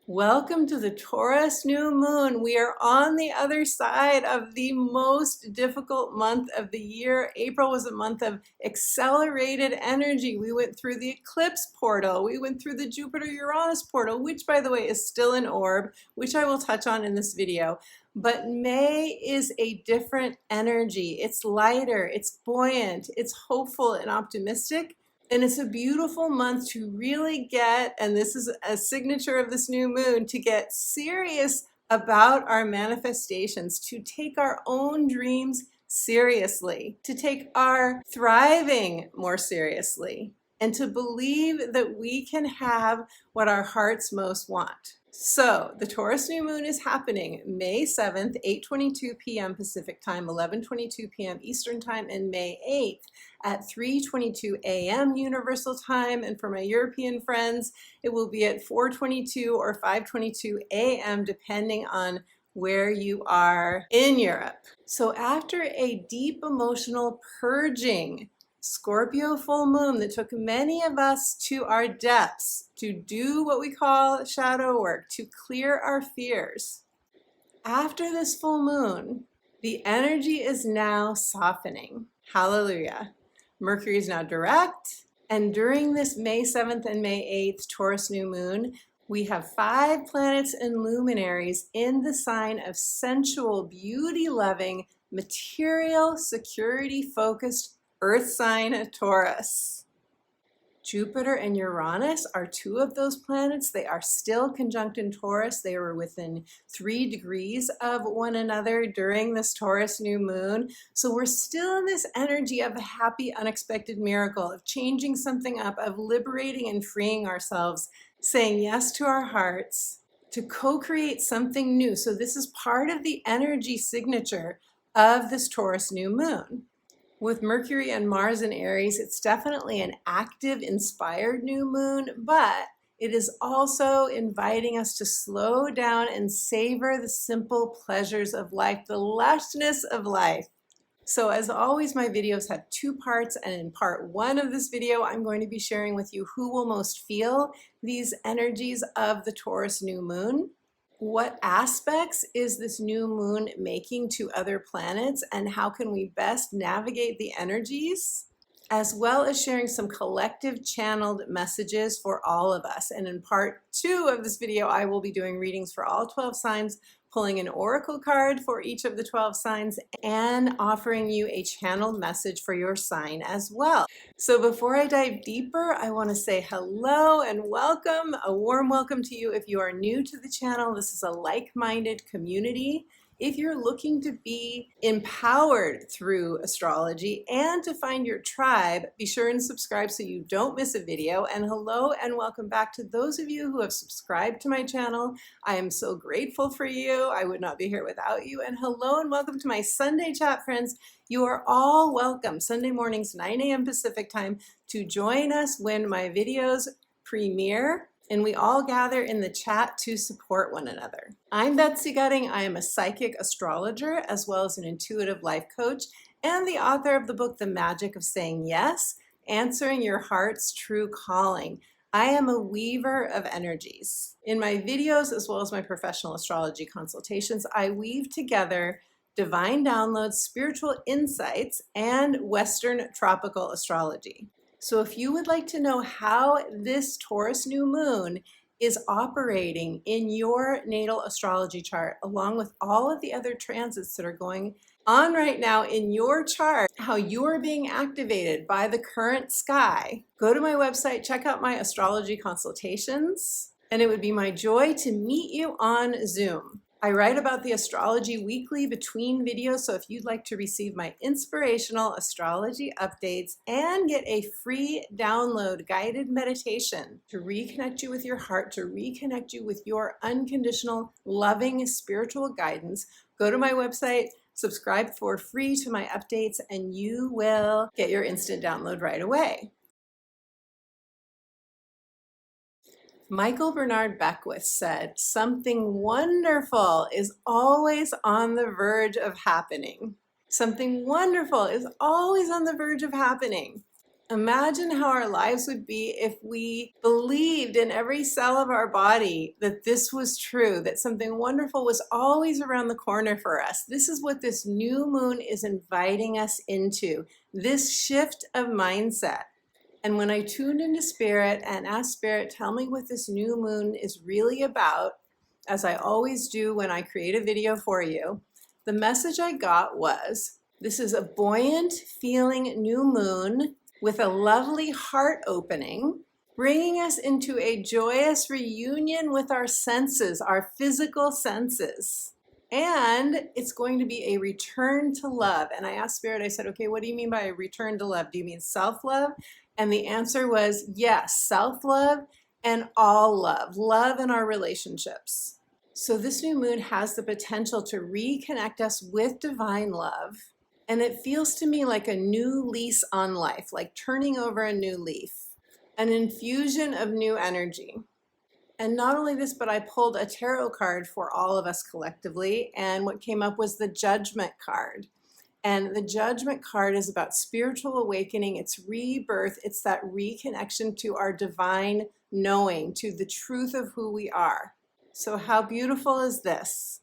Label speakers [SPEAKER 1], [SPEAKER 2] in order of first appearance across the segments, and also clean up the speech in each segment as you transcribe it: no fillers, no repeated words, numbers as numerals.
[SPEAKER 1] Welcome to the Taurus new moon. We are on the other side of the most difficult month of the year. April was a month of accelerated energy. We went through the eclipse portal. We went through the Jupiter-Uranus portal, which by the way is still an orb, which I will touch on in this video. But May is a different energy. It's lighter, it's buoyant, it's hopeful and optimistic. And it's a beautiful month to really get, and this is a signature of this new moon, to get serious about our manifestations, to take our own dreams seriously, to take our thriving more seriously, and to believe that we can have what our hearts most want. So the Taurus new moon is happening May 7th, 8:22 p.m. Pacific time, 11:22 p.m. Eastern time, and May 8th at 3:22 a.m. Universal time. And for my European friends, it will be at 4:22 or 5:22 a.m. depending on where you are in Europe. So after a deep emotional purging Scorpio full moon that took many of us to our depths to do what we call shadow work, to clear our fears. After this full moon, the energy is now softening. Hallelujah. Mercury is now direct, and during this May 7th and May 8th Taurus new moon, we have 5 planets and luminaries in the sign of sensual, beauty-loving, material, security-focused Earth sign Taurus. Jupiter and Uranus are 2 of those planets. They are still conjunct in Taurus. They were within 3 degrees of one another during this Taurus new moon. So we're still in this energy of a happy, unexpected miracle, of changing something up, of liberating and freeing ourselves, saying yes to our hearts, to co-create something new. So this is part of the energy signature of this Taurus new moon. With Mercury and Mars in Aries, it's definitely an active, inspired new moon, but it is also inviting us to slow down and savor the simple pleasures of life, the lushness of life. So as always, my videos have 2 parts, and in part 1 of this video, I'm going to be sharing with you who will most feel these energies of the Taurus new moon. What aspects is this new moon making to other planets, and how can we best navigate the energies, as well as sharing some collective channeled messages for all of us. And in part 2 of this video, I will be doing readings for all 12 signs, pulling an oracle card for each of the 12 signs, and offering you a channeled message for your sign as well. So before I dive deeper, I want to say hello and welcome, a warm welcome to you if you are new to the channel. This is a like-minded community. If you're looking to be empowered through astrology and to find your tribe, be sure and subscribe so you don't miss a video. And hello and welcome back to those of you who have subscribed to my channel. I am so grateful for you. I would not be here without you. And hello and welcome to my Sunday chat friends. You are all welcome Sunday mornings, 9 a.m. Pacific time, to join us when my videos premiere, and we all gather in the chat to support one another. I'm Betsy. I am a psychic astrologer as well as an intuitive life coach and the author of the book, The Magic of Saying Yes, Answering Your Heart's True Calling. I am a weaver of energies. In my videos, as well as my professional astrology consultations, I weave together divine downloads, spiritual insights, and Western tropical astrology. So if you would like to know how this Taurus new moon is operating in your natal astrology chart, along with all of the other transits that are going on right now in your chart, how you are being activated by the current sky, go to my website, check out my astrology consultations, and it would be my joy to meet you on Zoom. I write about the astrology weekly between videos, so if you'd like to receive my inspirational astrology updates and get a free download guided meditation to reconnect you with your heart, to reconnect you with your unconditional, loving spiritual guidance, go to my website, subscribe for free to my updates, and you will get your instant download right away. Michael Bernard Beckwith said, "Something wonderful is always on the verge of happening." Something wonderful is always on the verge of happening. Imagine how our lives would be if we believed in every cell of our body that this was true, that something wonderful was always around the corner for us. This is what this new moon is inviting us into, this shift of mindset. And when I tuned into Spirit and asked Spirit, tell me what this new moon is really about, as I always do when I create a video for you, the message I got was, this is a buoyant feeling new moon with a lovely heart opening, bringing us into a joyous reunion with our senses, our physical senses. And it's going to be a return to love. And I asked Spirit, I said, okay, what do you mean by a return to love? Do you mean self-love? And the answer was yes, self-love and all love, love in our relationships. So this new moon has the potential to reconnect us with divine love. And it feels to me like a new lease on life, like turning over a new leaf, an infusion of new energy. And not only this, but I pulled a tarot card for all of us collectively, and what came up was the Judgment card. And the Judgment card is about spiritual awakening, it's rebirth, it's that reconnection to our divine knowing, to the truth of who we are. So how beautiful is this?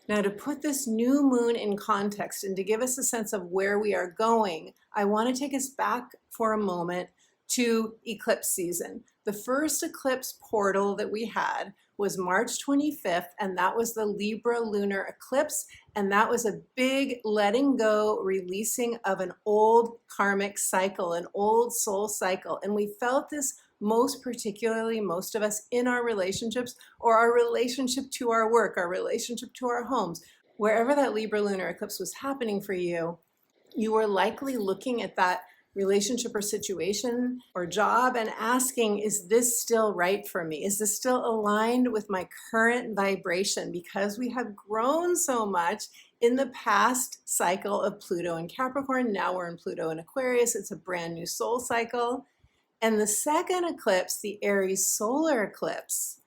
[SPEAKER 1] Now, to put this new moon in context and to give us a sense of where we are going, I want to take us back for a moment to eclipse season. The first eclipse portal that we had was March 25th, and that was the Libra lunar eclipse, and that was a big letting go, releasing of an old karmic cycle, an old soul cycle. And we felt this most particularly, most of us, in our relationships or our relationship to our work, our relationship to our homes. Wherever that Libra lunar eclipse was happening for you, you were likely looking at that relationship or situation or job and asking, is this still right for me? Is this still aligned with my current vibration? Because we have grown so much in the past cycle of Pluto and Capricorn. Now we're in Pluto and Aquarius. It's a brand new soul cycle. And the second eclipse, the Aries solar eclipse,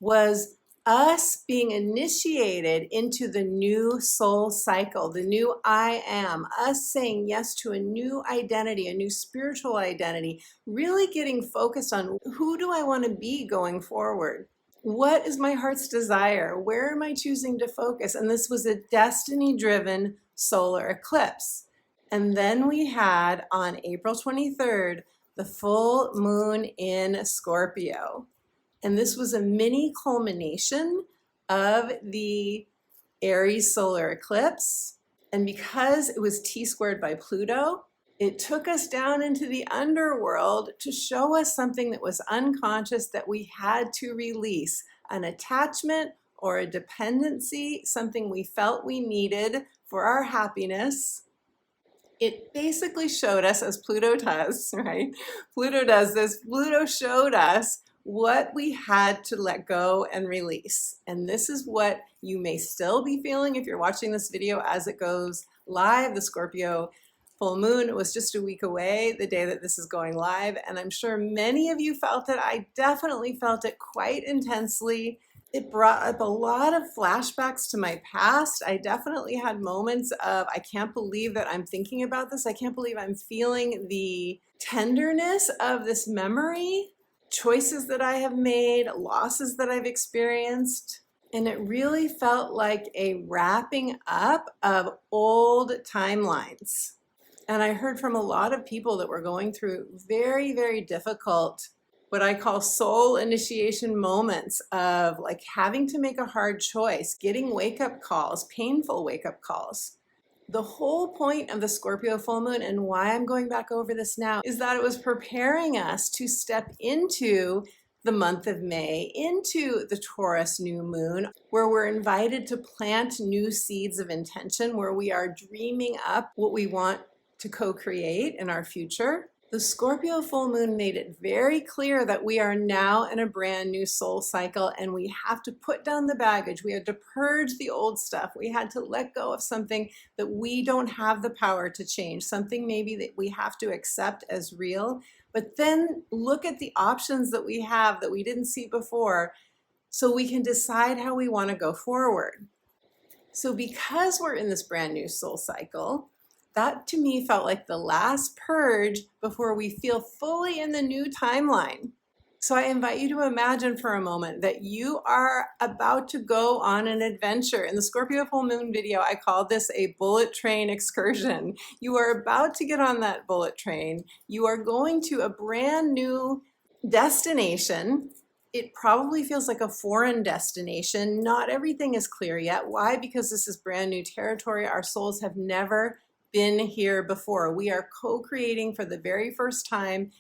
[SPEAKER 1] was us being initiated into the new soul cycle, the new I am, us saying yes to a new identity, a new spiritual identity, really getting focused on who do I want to be going forward? What is my heart's desire? Where am I choosing to focus? And this was a destiny-driven solar eclipse. And then we had on April 23rd, the full moon in Scorpio. And this was a mini culmination of the Aries solar eclipse. And because it was T-squared by Pluto, it took us down into the underworld to show us something that was unconscious that we had to release, an attachment or a dependency, something we felt we needed for our happiness. It basically showed us, as Pluto does, right? Pluto does this. Pluto showed us what we had to let go and release. And this is what you may still be feeling if you're watching this video as it goes live. The Scorpio full moon was just a week away, the day that this is going live. And I'm sure many of you felt it. I definitely felt it quite intensely. It brought up a lot of flashbacks to my past. I definitely had moments of, I can't believe that I'm thinking about this. I can't believe I'm feeling the tenderness of this memory, choices that I have made, losses that I've experienced. And it really felt like a wrapping up of old timelines. And I heard from a lot of people that were going through very, very difficult, what I call soul initiation moments of like having to make a hard choice, getting wake-up calls, painful wake-up calls. The whole point of the Scorpio full moon, and why I'm going back over this now, is that it was preparing us to step into the month of May, into the Taurus new moon, where we're invited to plant new seeds of intention, where we are dreaming up what we want to co-create in our future. The Scorpio full moon made it very clear that we are now in a brand new soul cycle, and we have to put down the baggage. We had to purge the old stuff. We had to let go of something that we don't have the power to change, something maybe that we have to accept as real, but then look at the options that we have that we didn't see before so we can decide how we want to go forward. So because we're in this brand new soul cycle, That to me felt like the last purge before we feel fully in the new timeline. So I invite you to imagine for a moment that you are about to go on an adventure. In the Scorpio full moon video, I called this a bullet train excursion. You are about to get on that bullet train. You are going to a brand new destination. It probably feels like a foreign destination. Not everything is clear yet. Why? Because this is brand new territory. Our souls have never been here before. We are co-creating for the very first time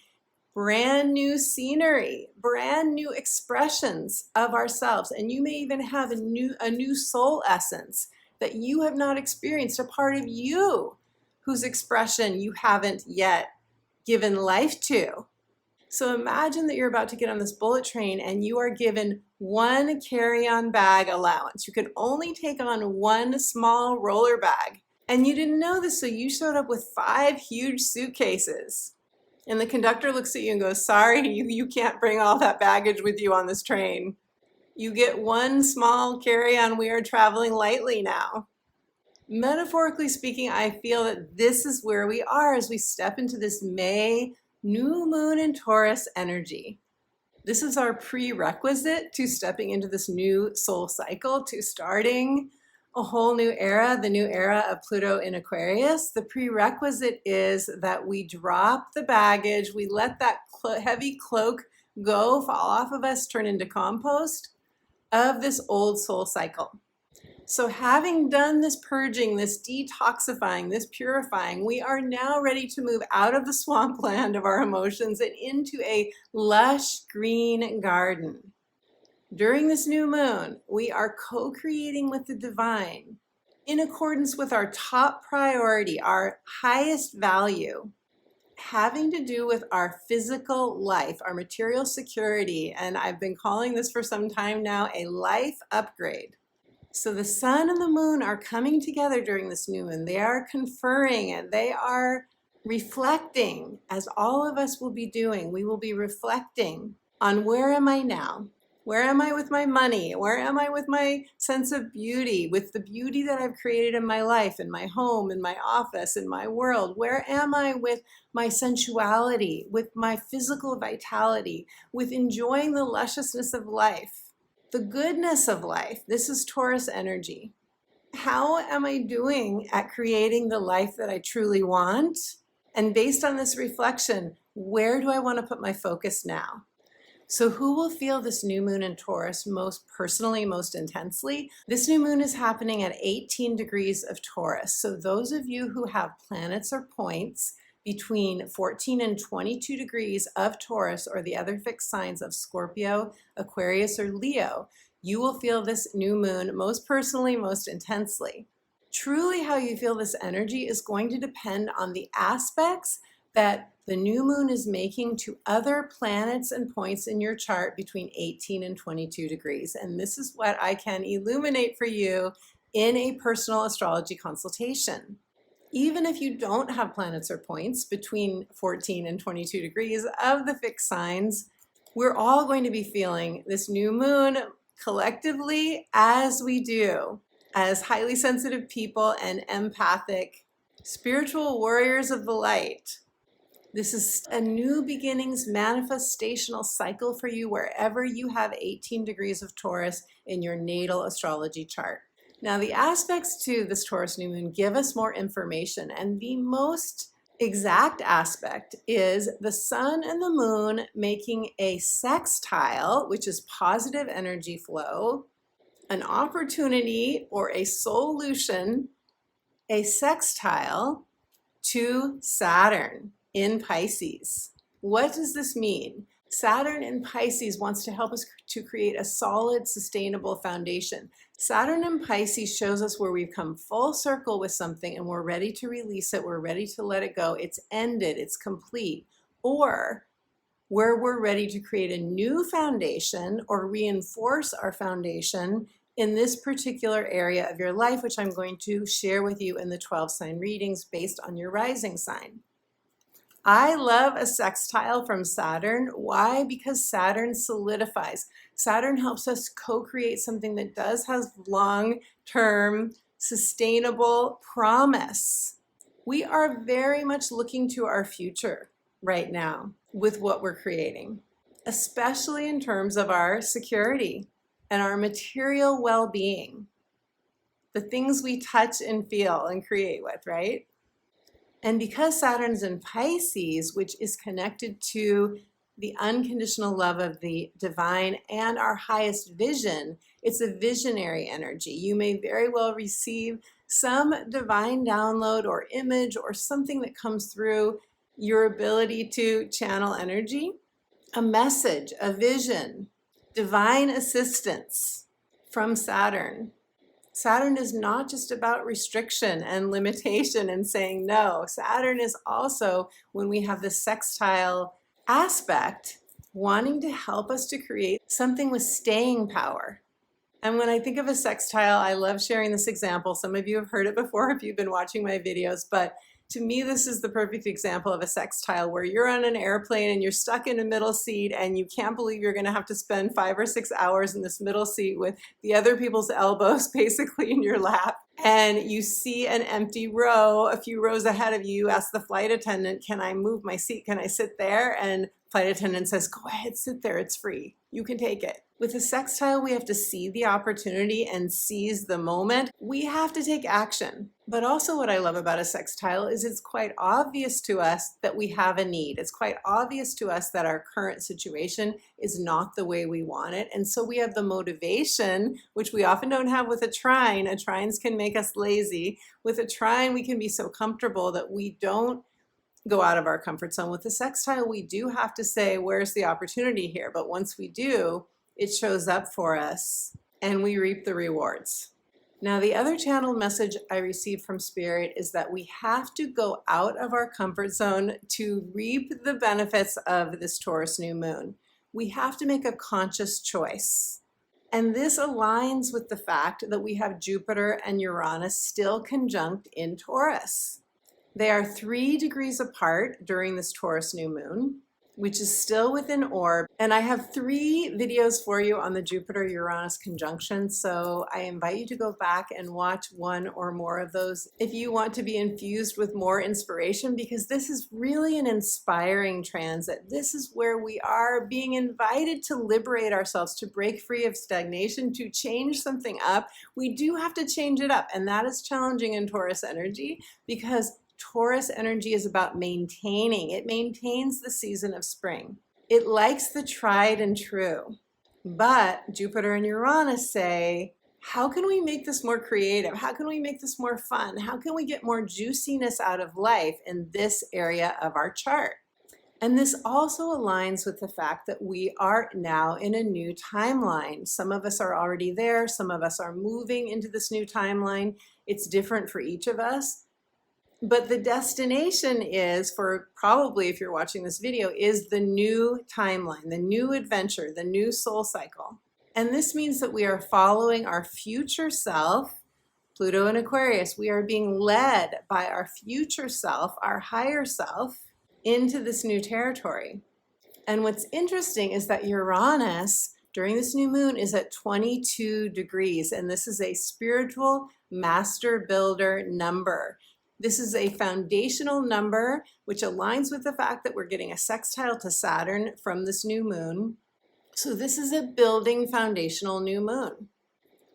[SPEAKER 1] brand new scenery, brand new expressions of ourselves. And you may even have a new soul essence that you have not experienced, a part of you whose expression you haven't yet given life to. So imagine that you're about to get on this bullet train and you are given one carry-on bag allowance. You can only take on one small roller bag. And you didn't know this, so you showed up with 5 huge suitcases. And the conductor looks at you and goes, sorry, you can't bring all that baggage with you on this train. You get one small carry-on. We are traveling lightly now. Metaphorically speaking, I feel that this is where we are as we step into this May new moon in Taurus energy. This is our prerequisite to stepping into this new soul cycle, to starting a whole new era, the new era of Pluto in Aquarius. The prerequisite is that we drop the baggage, we let that heavy cloak go, fall off of us, turn into compost of this old soul cycle. So having done this purging, this detoxifying, this purifying, we are now ready to move out of the swampland of our emotions and into a lush green garden. During this new moon, we are co-creating with the divine in accordance with our top priority, our highest value, having to do with our physical life, our material security, and I've been calling this for some time now a life upgrade. So the sun and the moon are coming together during this new moon. They are conferring and they are reflecting, as all of us will be doing. We will be reflecting on where am I now? Where am I with my money? Where am I with my sense of beauty, with the beauty that I've created in my life, in my home, in my office, in my world? Where am I with my sensuality, with my physical vitality, with enjoying the lusciousness of life, the goodness of life? This is Taurus energy. How am I doing at creating the life that I truly want? And based on this reflection, where do I want to put my focus now? So who will feel this new moon in Taurus most personally, most intensely? This new moon is happening at 18 degrees of Taurus. So those of you who have planets or points between 14 and 22 degrees of Taurus or the other fixed signs of Scorpio, Aquarius, or Leo, you will feel this new moon most personally, most intensely. Truly how you feel this energy is going to depend on the aspects that the new moon is making to other planets and points in your chart between 18 and 22 degrees. And this is what I can illuminate for you in a personal astrology consultation. Even if you don't have planets or points between 14 and 22 degrees of the fixed signs, we're all going to be feeling this new moon collectively as we do, as highly sensitive people and empathic spiritual warriors of the light. This is a new beginnings manifestational cycle for you wherever you have 18 degrees of Taurus in your natal astrology chart. Now, the aspects to this Taurus new moon give us more information, and the most exact aspect is the sun and the moon making a sextile, which is positive energy flow, an opportunity or a solution, a sextile to Saturn in Pisces. What does this mean? Saturn in Pisces wants to help us to create a solid, sustainable foundation. Saturn in Pisces shows us where we've come full circle with something and we're ready to release it, we're ready to let it go, it's ended, it's complete. Or where we're ready to create a new foundation or reinforce our foundation in this particular area of your life, which I'm going to share with you in the 12 sign readings based on your rising sign. I love a sextile from Saturn. Why? Because Saturn solidifies. Saturn helps us co-create something that does have long-term, sustainable promise. We are very much looking to our future right now with what we're creating, especially in terms of our security and our material well-being, the things we touch and feel and create with, right? And because Saturn's in Pisces, which is connected to the unconditional love of the divine and our highest vision, it's a visionary energy. You may very well receive some divine download or image or something that comes through your ability to channel energy, a message, a vision, divine assistance from Saturn. Saturn is not just about restriction and limitation and saying no. Saturn is also, when we have the sextile aspect, wanting to help us to create something with staying power. And when I think of a sextile, I love sharing this example. Some of you have heard it before if you've been watching my videos, but to me, this is the perfect example of a sextile where you're on an airplane and you're stuck in a middle seat and you can't believe you're going to have to spend 5 or 6 hours in this middle seat with the other people's elbows basically in your lap. And you see an empty row a few rows ahead of you. You ask the flight attendant, can I move my seat? Can I sit there? And flight attendant says, go ahead, sit there. It's free. You can take it. With a sextile, we have to see the opportunity and seize the moment. We have to take action. But also what I love about a sextile is it's quite obvious to us that we have a need. It's quite obvious to us that our current situation is not the way we want it. And so we have the motivation, which we often don't have with a trine. A trines can make us lazy. With a trine, we can be so comfortable that we don't go out of our comfort zone. With the sextile, we do have to say, where's the opportunity here? But once we do, it shows up for us and we reap the rewards. Now, the other channeled message I received from Spirit is that we have to go out of our comfort zone to reap the benefits of this Taurus new moon. We have to make a conscious choice. And this aligns with the fact that we have Jupiter and Uranus still conjunct in Taurus. They are 3 degrees apart during this Taurus new moon, which is still within orb. And I have 3 videos for you on the Jupiter-Uranus conjunction, so I invite you to go back and watch 1 or more of those if you want to be infused with more inspiration, because this is really an inspiring transit. This is where we are being invited to liberate ourselves, to break free of stagnation, to change something up. We do have to change it up, and that is challenging in Taurus energy because Taurus energy is about maintaining. It maintains the season of spring. It likes the tried and true. But Jupiter and Uranus say, how can we make this more creative? How can we make this more fun? How can we get more juiciness out of life in this area of our chart? And this also aligns with the fact that we are now in a new timeline. Some of us are already there. Some of us are moving into this new timeline. It's different for each of us. But the destination is, for probably if you're watching this video, is the new timeline, the new adventure, the new soul cycle. And this means that we are following our future self, Pluto and Aquarius. We are being led by our future self, our higher self, into this new territory. And what's interesting is that Uranus during this new moon is at 22 degrees, and this is a spiritual master builder number. This is a foundational number, which aligns with the fact that we're getting a sextile to Saturn from this new moon. So this is a building foundational new moon,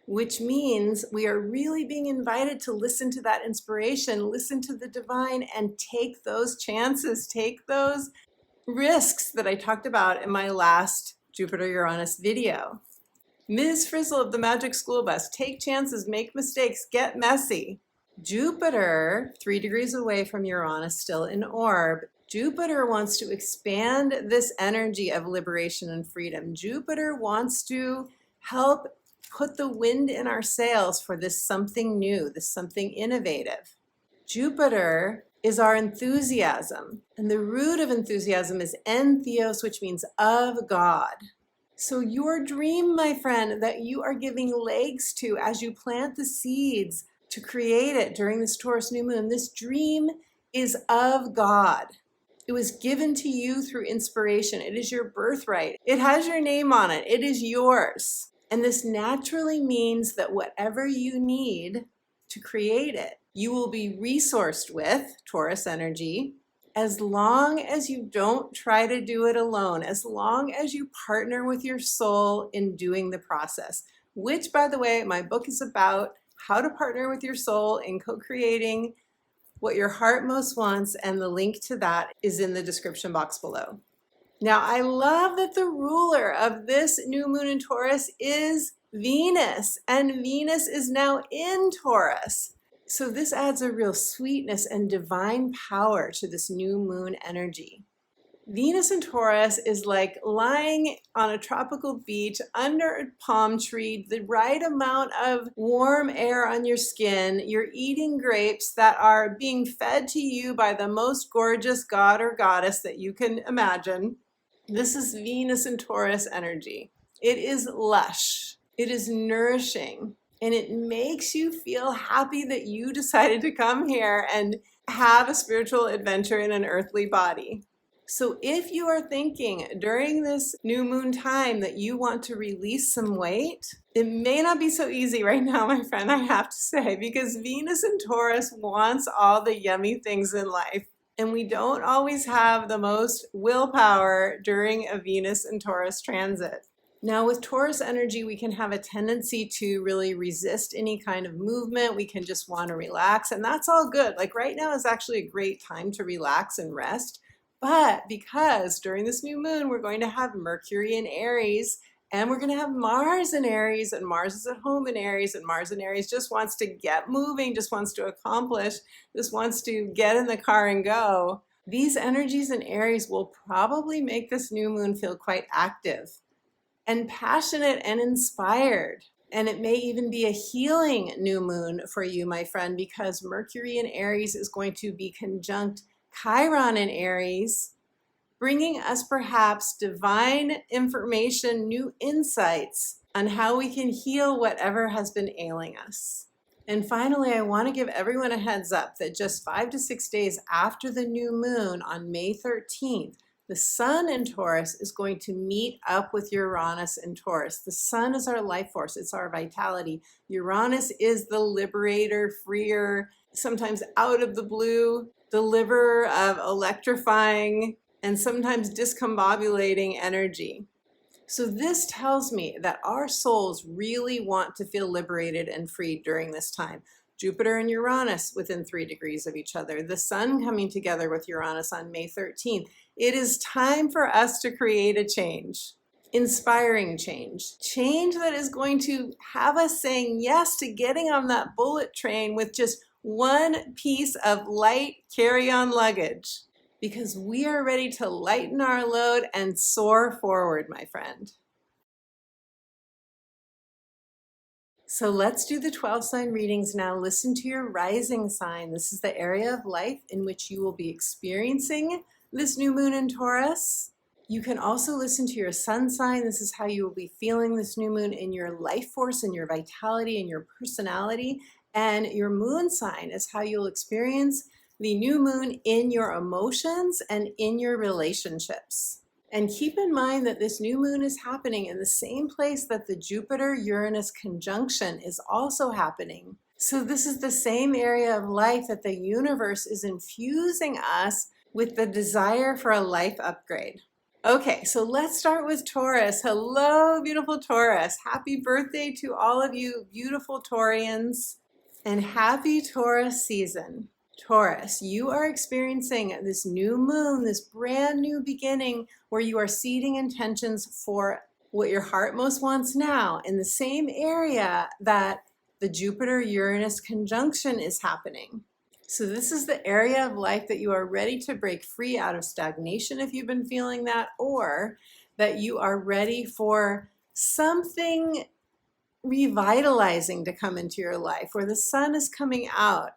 [SPEAKER 1] which means we are really being invited to listen to that inspiration, listen to the divine, and take those chances, take those risks that I talked about in my last Jupiter-Uranus video. Ms. Frizzle of the Magic School Bus, take chances, make mistakes, get messy. Jupiter, 3 degrees away from Uranus, still in orb, Jupiter wants to expand this energy of liberation and freedom. Jupiter wants to help put the wind in our sails for this something new, this something innovative. Jupiter is our enthusiasm, and the root of enthusiasm is entheos, which means of God. So your dream, my friend, that you are giving legs to as you plant the seeds to create it during this Taurus new moon, this dream is of God. It was given to you through inspiration. It is your birthright. It has your name on it. It is yours. And this naturally means that whatever you need to create it, You will be resourced with Taurus energy as long as you don't try to do it alone, as long as you partner with your soul in doing the process, which, by the way, my book is about how to partner with your soul in co-creating what your heart most wants, and the link to that is in the description box below. Now, I love that the ruler of this new moon in Taurus is Venus, and Venus is now in Taurus. So this adds a real sweetness and divine power to this new moon energy. Venus in Taurus is like lying on a tropical beach under a palm tree, the right amount of warm air on your skin. You're eating grapes that are being fed to you by the most gorgeous god or goddess that you can imagine. This is Venus in Taurus energy. It is lush, it is nourishing, and it makes you feel happy that you decided to come here and have a spiritual adventure in an earthly body. So if you are thinking during this new moon time that you want to release some weight, it may not be so easy right now, my friend, I have to say, because Venus in Taurus wants all the yummy things in life. And we don't always have the most willpower during a Venus and Taurus transit. Now with Taurus energy, we can have a tendency to really resist any kind of movement. We can just want to relax, and that's all good. Like right now is actually a great time to relax and rest. But because during this new moon, we're going to have Mercury in Aries, and we're going to have Mars in Aries, and Mars is at home in Aries, and Mars in Aries just wants to get moving, just wants to accomplish, just wants to get in the car and go. These energies in Aries will probably make this new moon feel quite active and passionate and inspired. And it may even be a healing new moon for you, my friend, because Mercury in Aries is going to be conjunct Chiron in Aries, bringing us perhaps divine information, new insights on how we can heal whatever has been ailing us. And finally, I want to give everyone a heads up that just 5 to 6 days after the new moon on May 13th, the sun in Taurus is going to meet up with Uranus in Taurus. The sun is our life force, it's our vitality. Uranus is the liberator, freer, sometimes out of the blue, deliverer of electrifying and sometimes discombobulating energy. So this tells me that our souls really want to feel liberated and free during this time. Jupiter and Uranus within 3 degrees of each other, the sun coming together with Uranus on May 13th. It is time for us to create a change, inspiring change, change that is going to have us saying yes to getting on that bullet train with just one piece of light carry-on luggage, because we are ready to lighten our load and soar forward, my friend. So let's do the 12 sign readings now. Listen to your rising sign. This is the area of life in which you will be experiencing this new moon in Taurus. You can also listen to your sun sign. This is how you will be feeling this new moon in your life force and your vitality and your personality. And your moon sign is how you'll experience the new moon in your emotions and in your relationships. And keep in mind that this new moon is happening in the same place that the Jupiter-Uranus conjunction is also happening. So this is the same area of life that the universe is infusing us with the desire for a life upgrade. Okay, so let's start with Taurus. Hello, beautiful Taurus. Happy birthday to all of you beautiful Taurians, and happy Taurus season. Taurus, you are experiencing this new moon, this brand new beginning where you are seeding intentions for what your heart most wants now in the same area that the Jupiter-Uranus conjunction is happening. So this is the area of life that you are ready to break free out of stagnation if you've been feeling that, or that you are ready for something revitalizing to come into your life, where the sun is coming out.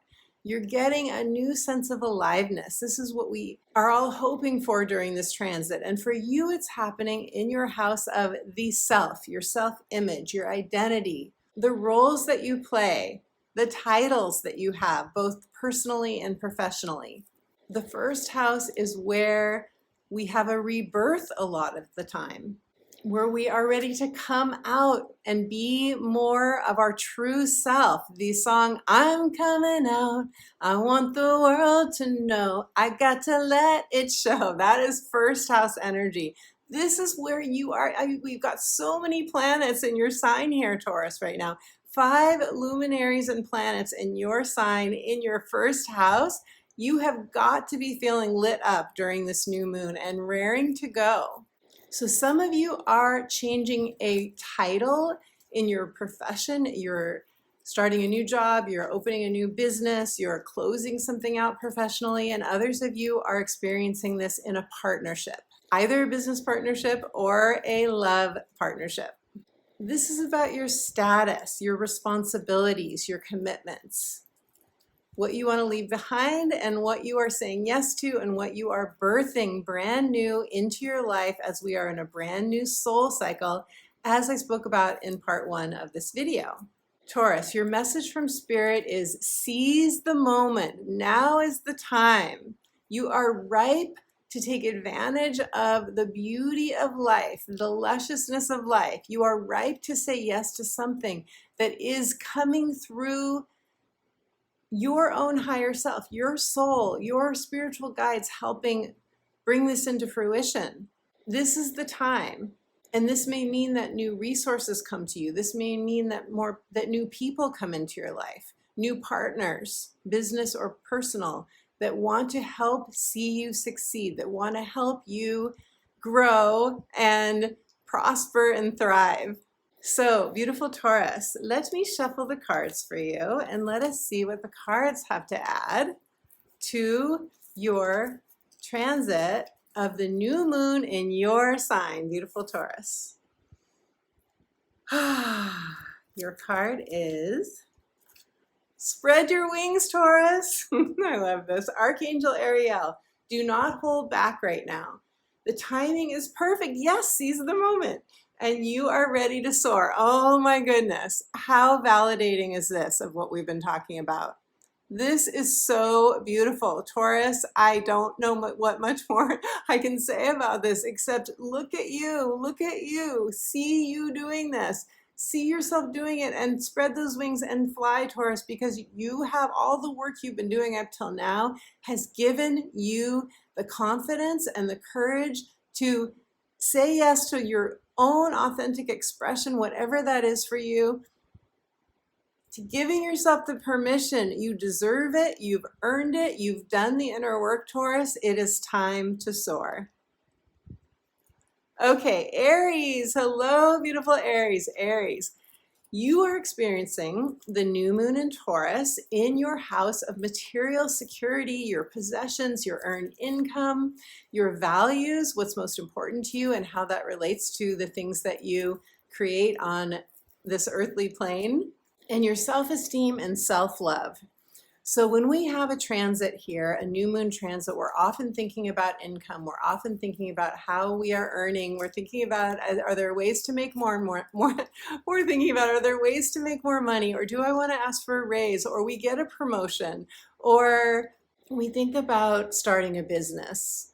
[SPEAKER 1] You're getting a new sense of aliveness. This is what we are all hoping for during this transit. And for you, it's happening in your house of the self, your self-image, your identity, the roles that you play, the titles that you have, both personally and professionally. The first house is where we have a rebirth a lot of the time. where we are ready to come out and be more of our true self. The song, I'm coming out, I want the world to know, I got to let it show. That is first house energy. This is where you are. We've got so many planets in your sign here, Taurus, right now. 5 luminaries and planets in your sign in your first house. You have got to be feeling lit up during this new moon and raring to go. So some of you are changing a title in your profession. You're starting a new job, you're opening a new business, you're closing something out professionally, and others of you are experiencing this in a partnership, either a business partnership or a love partnership. This is about your status, your responsibilities, your commitments, what you want to leave behind and what you are saying yes to and what you are birthing brand new into your life as we are in a brand new soul cycle, as I spoke about in part 1 of this video. Taurus, your message from Spirit is seize the moment. Now is the time. You are ripe to take advantage of the beauty of life, the lusciousness of life. You are ripe to say yes to something that is coming through your own higher self, your soul, your spiritual guides helping bring this into fruition. This is the time. And this may mean that new resources come to you. This may mean that new people come into your life, new partners, business or personal, that want to help see you succeed, that want to help you grow and prosper and thrive. So, beautiful Taurus, let me shuffle the cards for you and let us see what the cards have to add to your transit of the new moon in your sign, beautiful Taurus. Your card is spread your wings, Taurus. I love this. Archangel Ariel, do not hold back right now. The timing is perfect. Yes, seize the moment. And you are ready to soar. Oh my goodness. How validating is this of what we've been talking about? This is so beautiful. Taurus, I don't know what much more I can say about this except look at you, see you doing this. See yourself doing it and spread those wings and fly, Taurus, because you have all the work you've been doing up till now has given you the confidence and the courage to say yes to your own authentic expression, whatever that is for you, to giving yourself the permission. You deserve it. You've earned it. You've done the inner work, Taurus. It is time to soar. Okay, Aries. Hello, beautiful Aries. Aries, you are experiencing the new moon in Taurus in your house of material security, your possessions, your earned income, your values, what's most important to you, and how that relates to the things that you create on this earthly plane, and your self-esteem and self-love. So when we have a transit here, a new moon transit, we're often thinking about income. We're often thinking about how we are earning. We're thinking about, are there ways to make more and more? We're thinking about, are there ways to make more money? Or do I want to ask for a raise? Or we get a promotion? Or we think about starting a business.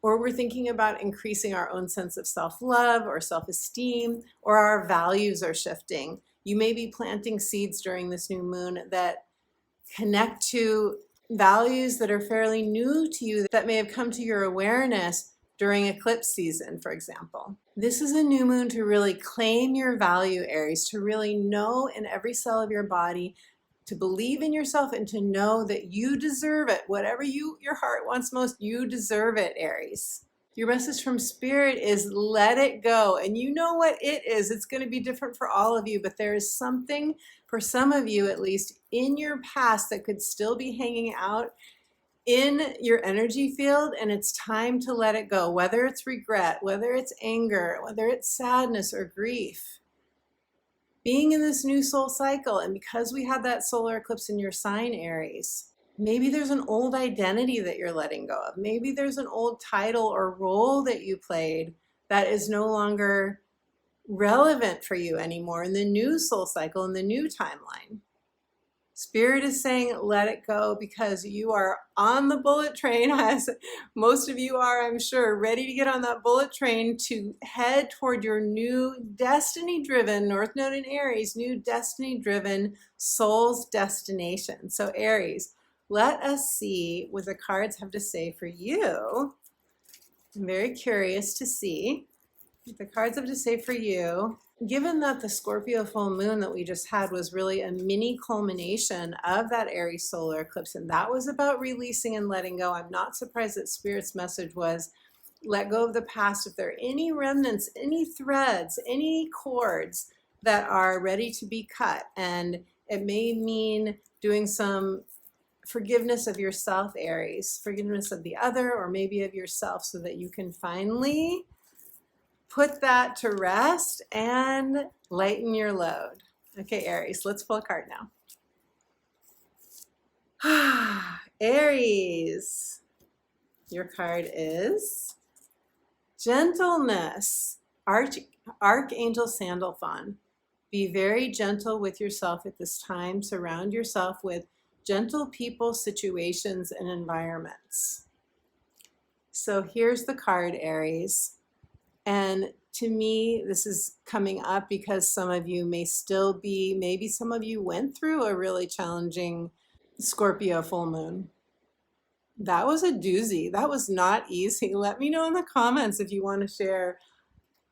[SPEAKER 1] Or we're thinking about increasing our own sense of self-love or self-esteem, or our values are shifting. You may be planting seeds during this new moon that connect to values that are fairly new to you that may have come to your awareness during eclipse season, for example. This is a new moon to really claim your value, Aries, to really know in every cell of your body, to believe in yourself and to know that you deserve it. Whatever your heart wants most, you deserve it, Aries. Your message from Spirit is let it go. And you know what it is. It's going to be different for all of you, but there is something, for some of you at least, in your past that could still be hanging out in your energy field, and it's time to let it go, whether it's regret, whether it's anger, whether it's sadness or grief. Being in this new soul cycle, and because we had that solar eclipse in your sign, Aries, maybe there's an old identity that you're letting go of. Maybe there's an old title or role that you played that is no longer relevant for you anymore in the new soul cycle, in the new timeline. Spirit is saying let it go because you are on the bullet train, as most of you are, I'm sure, ready to get on that bullet train to head toward your new destiny-driven, North Node in Aries, new destiny-driven soul's destination. So Aries, let us see what the cards have to say for you. I'm very curious to see what the cards have to say for you. Given that the Scorpio full moon that we just had was really a mini culmination of that Aries solar eclipse, and that was about releasing and letting go, I'm not surprised that Spirit's message was let go of the past. If there are any remnants, any threads, any cords that are ready to be cut, and it may mean doing some forgiveness of yourself, Aries, forgiveness of the other, or maybe of yourself, so that you can finally put that to rest and lighten your load. Okay, Aries, let's pull a card now. Aries, your card is gentleness. Archangel Sandalphon. Be very gentle with yourself at this time. Surround yourself with gentle people, situations, and environments. So here's the card, Aries. And to me, this is coming up because some of you may still be, maybe some of you went through a really challenging Scorpio full moon. That was a doozy. That was not easy. Let me know in the comments if you want to share.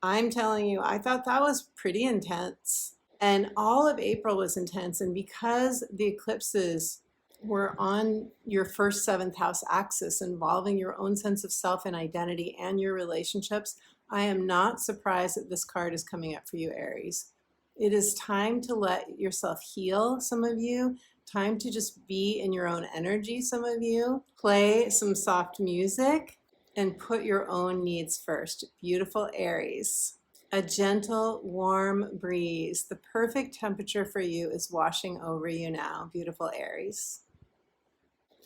[SPEAKER 1] I'm telling you, I thought that was pretty intense. And all of April was intense. And because the eclipses were on your first 7th house axis, involving your own sense of self and identity and your relationships, I am not surprised that this card is coming up for you, Aries. It is time to let yourself heal, some of you. Time to just be in your own energy, some of you. Play some soft music and put your own needs first. Beautiful Aries. A gentle, warm breeze. The perfect temperature for you is washing over you now. Beautiful Aries.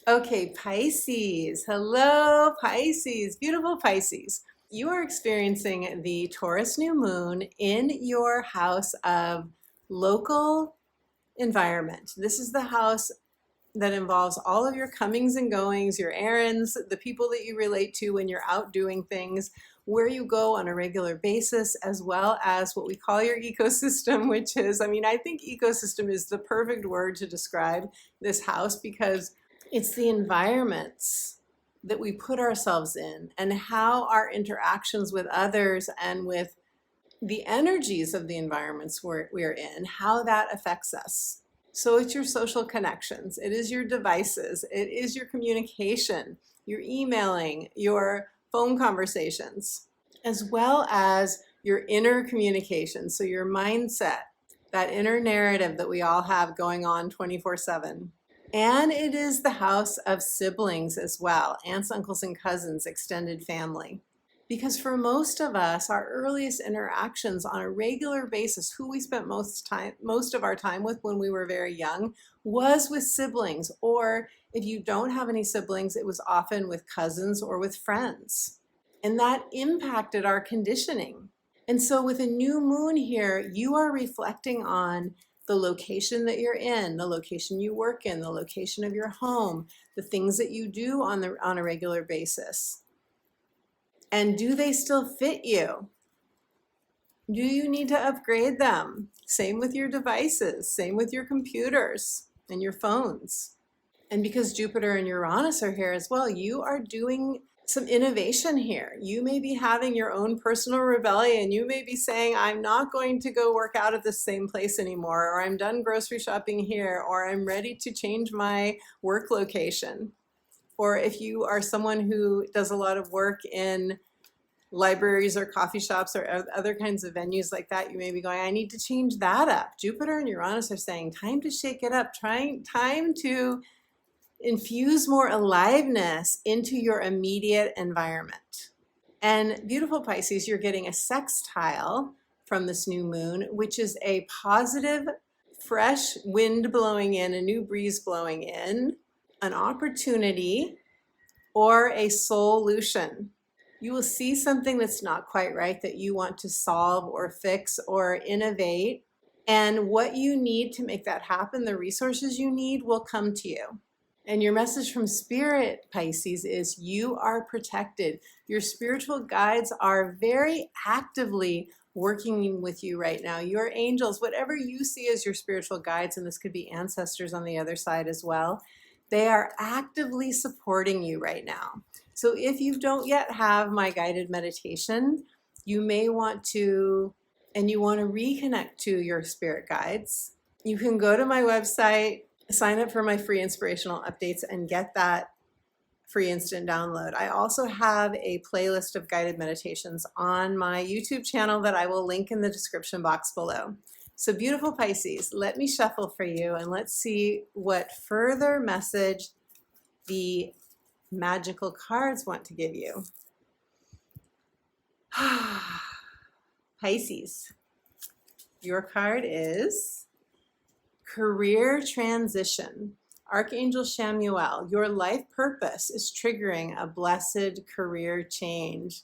[SPEAKER 1] Okay, Pisces. Hello, Pisces. Beautiful Pisces. You are experiencing the Taurus new moon in your house of local environment. This is the house that involves all of your comings and goings, your errands, the people that you relate to when you're out doing things, where you go on a regular basis, as well as what we call your ecosystem, which is, I think ecosystem is the perfect word to describe this house, because it's the environments that we put ourselves in and how our interactions with others and with the energies of the environments we're in, how that affects us. So it's your social connections, it is your devices, it is your communication, your emailing, your phone conversations, as well as your inner communication. So your mindset, that inner narrative that we all have going on 24/7. And it is the house of siblings as well, aunts, uncles, and cousins, extended family. Because for most of us, our earliest interactions on a regular basis, who we spent most of our time with when we were very young, was with siblings. Or if you don't have any siblings, it was often with cousins or with friends. And that impacted our conditioning. And so with a new moon here, you are reflecting on the location that you're in, the location you work in, the location of your home, the things that you do on a regular basis. And do they still fit you? Do you need to upgrade them? Same with your devices, same with your computers and your phones. And because Jupiter and Uranus are here as well, you are doing some innovation here. You may be having your own personal rebellion. You may be saying, I'm not going to go work out at the same place anymore, or I'm done grocery shopping here, or I'm ready to change my work location. Or if you are someone who does a lot of work in libraries or coffee shops or other kinds of venues like that, you may be going, I need to change that up. Jupiter and Uranus are saying, time to shake it up, time to infuse more aliveness into your immediate environment. And beautiful Pisces, you're getting a sextile from this new moon, which is a positive, fresh wind blowing in, a new breeze blowing in, an opportunity, or a solution. You will see something that's not quite right that you want to solve or fix or innovate. And what you need to make that happen, the resources you need, will come to you. And your message from Spirit, Pisces, is you are protected. Your spiritual guides are very actively working with you right now. Your angels, whatever you see as your spiritual guides, and this could be ancestors on the other side as well, they are actively supporting you right now. So if you don't yet have my guided meditation, you may want to, and you want to reconnect to your spirit guides, you can go to my website, sign up for my free inspirational updates, and get that free instant download. I also have a playlist of guided meditations on my YouTube channel that I will link in the description box below. So beautiful Pisces, let me shuffle for you and let's see what further message the magical cards want to give you. Pisces, your card is Career Transition. Archangel Chamuel, your life purpose is triggering a blessed career change.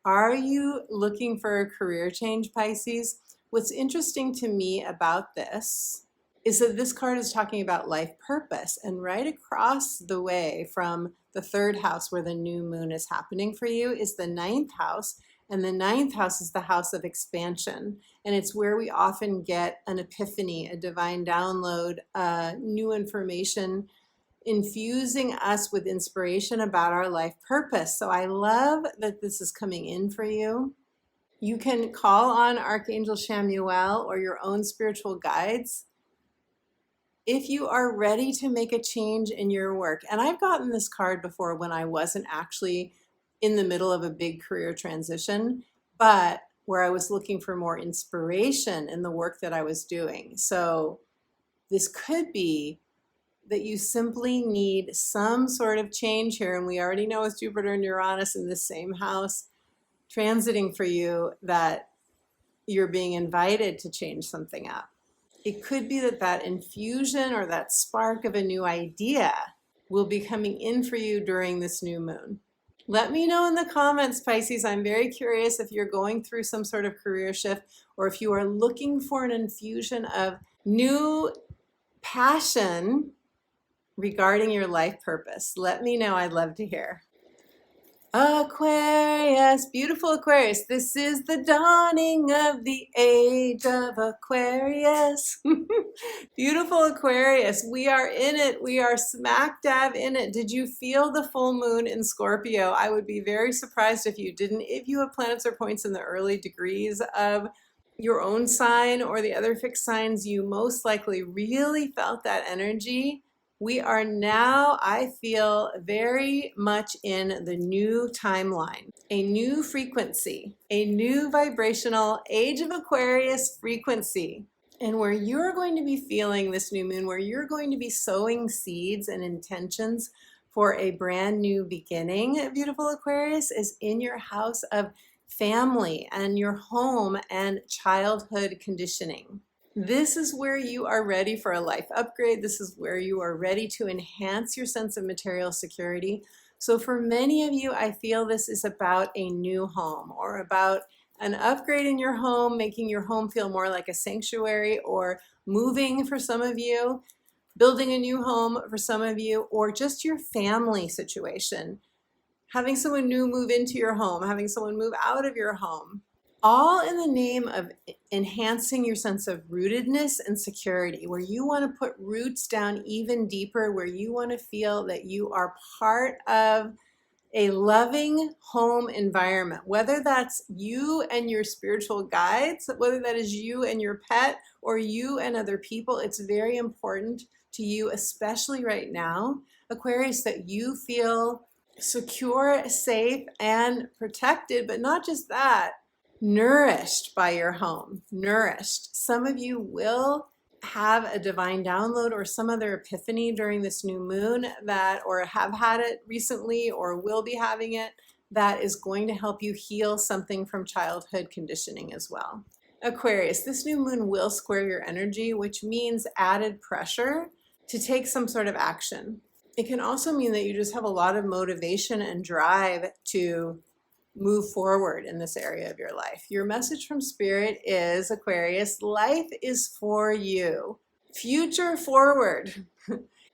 [SPEAKER 1] Are you looking for a career change, Pisces? What's interesting to me about this is that this card is talking about life purpose, and right across the way from the third house where the new moon is happening for you is the ninth house, and the ninth house is the house of expansion, and it's where we often get an epiphany, a divine download, new information, infusing us with inspiration about our life purpose. So I love that this is coming in for you. You can call on Archangel Chamuel or your own spiritual guides if you are ready to make a change in your work. And I've gotten this card before when I wasn't actually in the middle of a big career transition, but where I was looking for more inspiration in the work that I was doing. So this could be that you simply need some sort of change here. And we already know with Jupiter and Uranus in the same house transiting for you that you're being invited to change something up. It could be that that infusion or that spark of a new idea will be coming in for you during this new moon. Let me know in the comments, Pisces. I'm very curious if you're going through some sort of career shift or if you are looking for an infusion of new passion regarding your life purpose. Let me know. I'd love to hear. Aquarius, beautiful Aquarius. This is the dawning of the age of Aquarius. Beautiful Aquarius. We are in it. We are smack dab in it. Did you feel the full moon in Scorpio? I would be very surprised if you didn't. If you have planets or points in the early degrees of your own sign or the other fixed signs, you most likely really felt that energy. We are now, I feel, very much in the new timeline, a new frequency, a new vibrational age of Aquarius frequency, and where you're going to be feeling this new moon, where you're going to be sowing seeds and intentions for a brand new beginning, beautiful Aquarius, is in your house of family and your home and childhood conditioning. This is where you are ready for a life upgrade. This is where you are ready to enhance your sense of material security. So for many of you, I feel this is about a new home or about an upgrade in your home, making your home feel more like a sanctuary, or moving for some of you, building a new home for some of you, or just your family situation. Having someone new move into your home, having someone move out of your home. All in the name of enhancing your sense of rootedness and security, where you want to put roots down even deeper, where you want to feel that you are part of a loving home environment, whether that's you and your spiritual guides, whether that is you and your pet, or you and other people. It's very important to you, especially right now, Aquarius, that you feel secure, safe, and protected, but not just that, nourished by your home, nourished. Some of you will have a divine download or some other epiphany during this new moon that, or have had it recently or will be having it, that is going to help you heal something from childhood conditioning as well. Aquarius, this new moon will square your energy, which means added pressure to take some sort of action. It can also mean that you just have a lot of motivation and drive to move forward in this area of your life. Your message from Spirit is, Aquarius, life is for you. Future forward.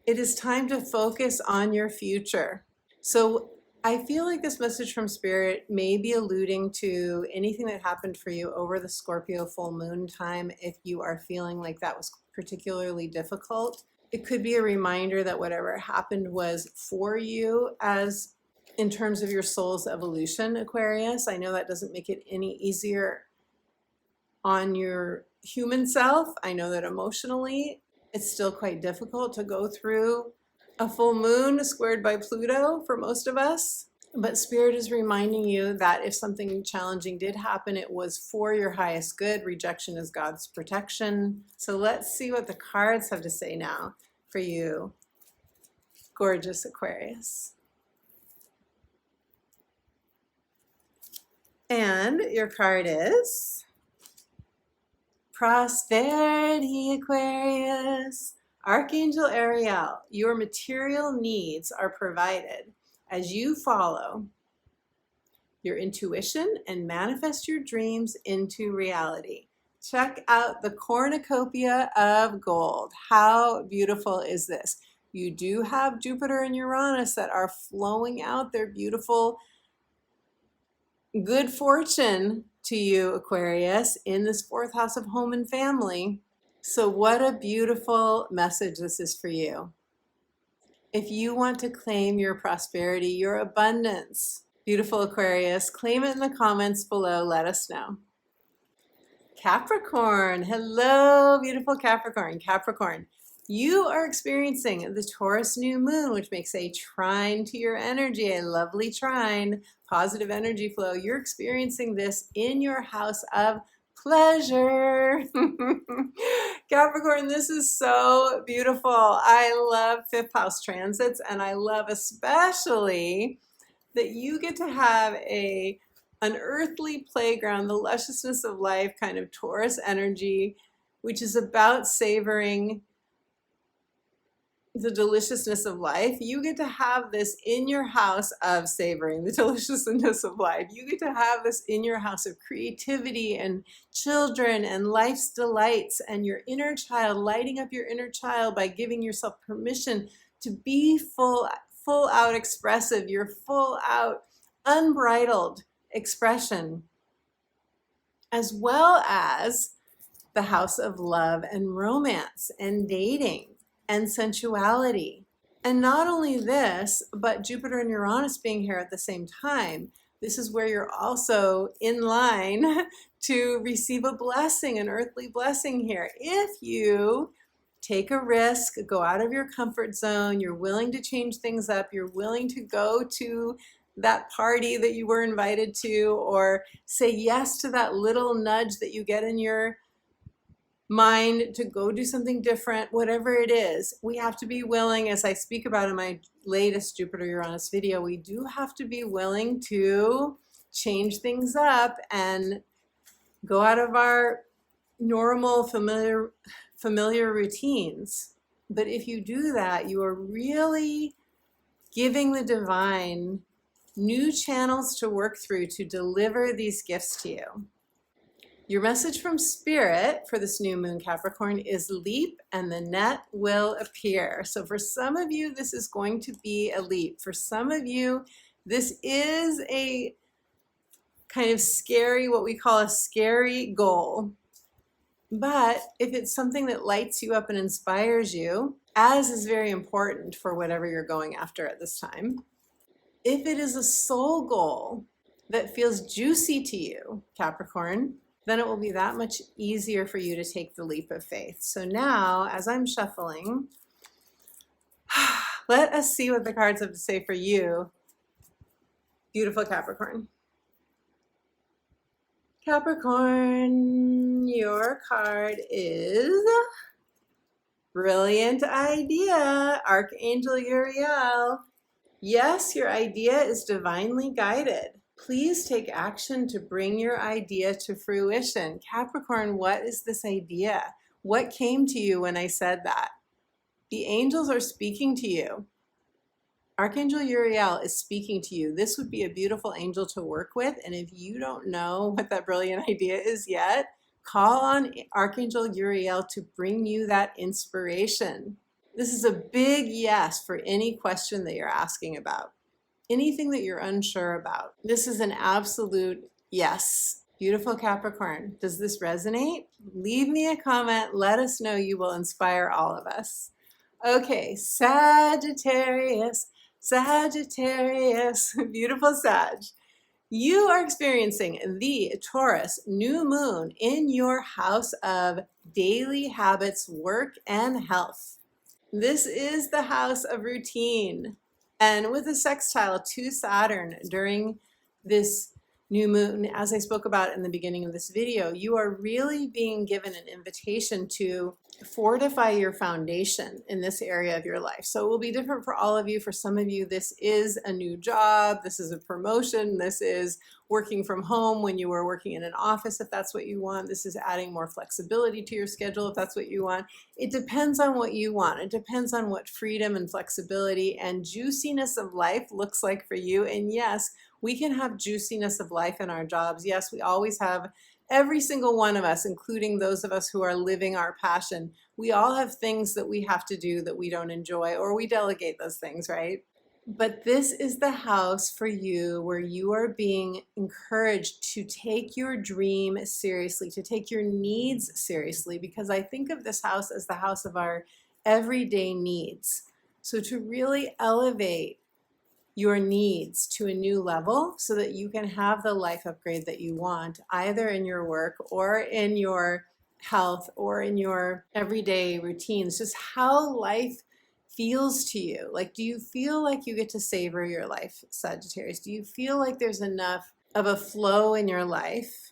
[SPEAKER 1] It is time to focus on your future. So I feel like this message from Spirit may be alluding to anything that happened for you over the Scorpio full moon time. If you are feeling like that was particularly difficult, it could be a reminder that whatever happened was for you, as in terms of your soul's evolution, Aquarius. I know that doesn't make it any easier on your human self. I know that emotionally it's still quite difficult to go through a full moon squared by Pluto for most of us. But Spirit is reminding you that if something challenging did happen, it was for your highest good. Rejection is God's protection. So let's see what the cards have to say now for you, gorgeous Aquarius. And your card is Prosperity, Aquarius. Archangel Ariel, your material needs are provided as you follow your intuition and manifest your dreams into reality. Check out the cornucopia of gold. How beautiful is this? You do have Jupiter and Uranus that are flowing out their beautiful good fortune to you, Aquarius, in this fourth house of home and family. So what a beautiful message this is for you. If you want to claim your prosperity, your abundance, beautiful Aquarius, claim it in the comments below. Let us know. Capricorn, hello, beautiful Capricorn. Capricorn, you are experiencing the Taurus new moon, which makes a trine to your energy, a lovely trine, positive energy flow. You're experiencing this in your house of pleasure. Capricorn, this is so beautiful. I love fifth house transits, and I love especially that you get to have an earthly playground, the lusciousness of life kind of Taurus energy, which is about savoring the deliciousness of life. You get to have this in your house of savoring the deliciousness of life. You get to have this in your house of creativity and children and life's delights and your inner child, lighting up your inner child by giving yourself permission to be full out expressive, your full out unbridled expression, as well as the house of love and romance and dating and sensuality. And not only this, but Jupiter and Uranus being here at the same time, this is where you're also in line to receive a blessing, an earthly blessing here. If you take a risk, go out of your comfort zone, you're willing to change things up, you're willing to go to that party that you were invited to, or say yes to that little nudge that you get in your mind to go do something different, whatever it is, we have to be willing, as I speak about in my latest Jupiter Uranus video, we do have to be willing to change things up and go out of our normal familiar routines. But if you do that, you are really giving the divine new channels to work through to deliver these gifts to you. Your message from Spirit for this new moon, Capricorn, is leap and the net will appear. So for some of you, this is going to be a leap. For some of you, this is a kind of scary, what we call a scary goal. But if it's something that lights you up and inspires you, as is very important for whatever you're going after at this time, if it is a soul goal that feels juicy to you, Capricorn, then it will be that much easier for you to take the leap of faith. So now, as I'm shuffling, let us see what the cards have to say for you, beautiful Capricorn. Capricorn, your card is Brilliant Idea, Archangel Uriel. Yes, your idea is divinely guided. Please take action to bring your idea to fruition. Capricorn, what is this idea? What came to you when I said that? The angels are speaking to you. Archangel Uriel is speaking to you. This would be a beautiful angel to work with. And if you don't know what that brilliant idea is yet, call on Archangel Uriel to bring you that inspiration. This is a big yes for any question that you're asking about, anything that you're unsure about. This is an absolute yes. Beautiful Capricorn, does this resonate? Leave me a comment. Let us know. You will inspire all of us. Okay, Sagittarius, Sagittarius, beautiful Sag. You are experiencing the Taurus new moon in your house of daily habits, work, and health. This is the house of routine. And with a sextile to Saturn during this new moon, as I spoke about in the beginning of this video, you are really being given an invitation to fortify your foundation in this area of your life. So it will be different for all of you. For some of you, this is a new job, this is a promotion, this is working from home when you were working in an office, if that's what you want. This is adding more flexibility to your schedule, if that's what you want. It depends on what you want. It depends on what freedom and flexibility and juiciness of life looks like for you. And yes, we can have juiciness of life in our jobs. Yes, we always have. Every single one of us, including those of us who are living our passion, we all have things that we have to do that we don't enjoy, or we delegate those things, right? But this is the house for you where you are being encouraged to take your dream seriously, to take your needs seriously, because I think of this house as the house of our everyday needs. So to really elevate your needs to a new level so that you can have the life upgrade that you want, either in your work or in your health or in your everyday routines, just how life feels to you. Like, do you feel like you get to savor your life, Sagittarius? Do you feel like there's enough of a flow in your life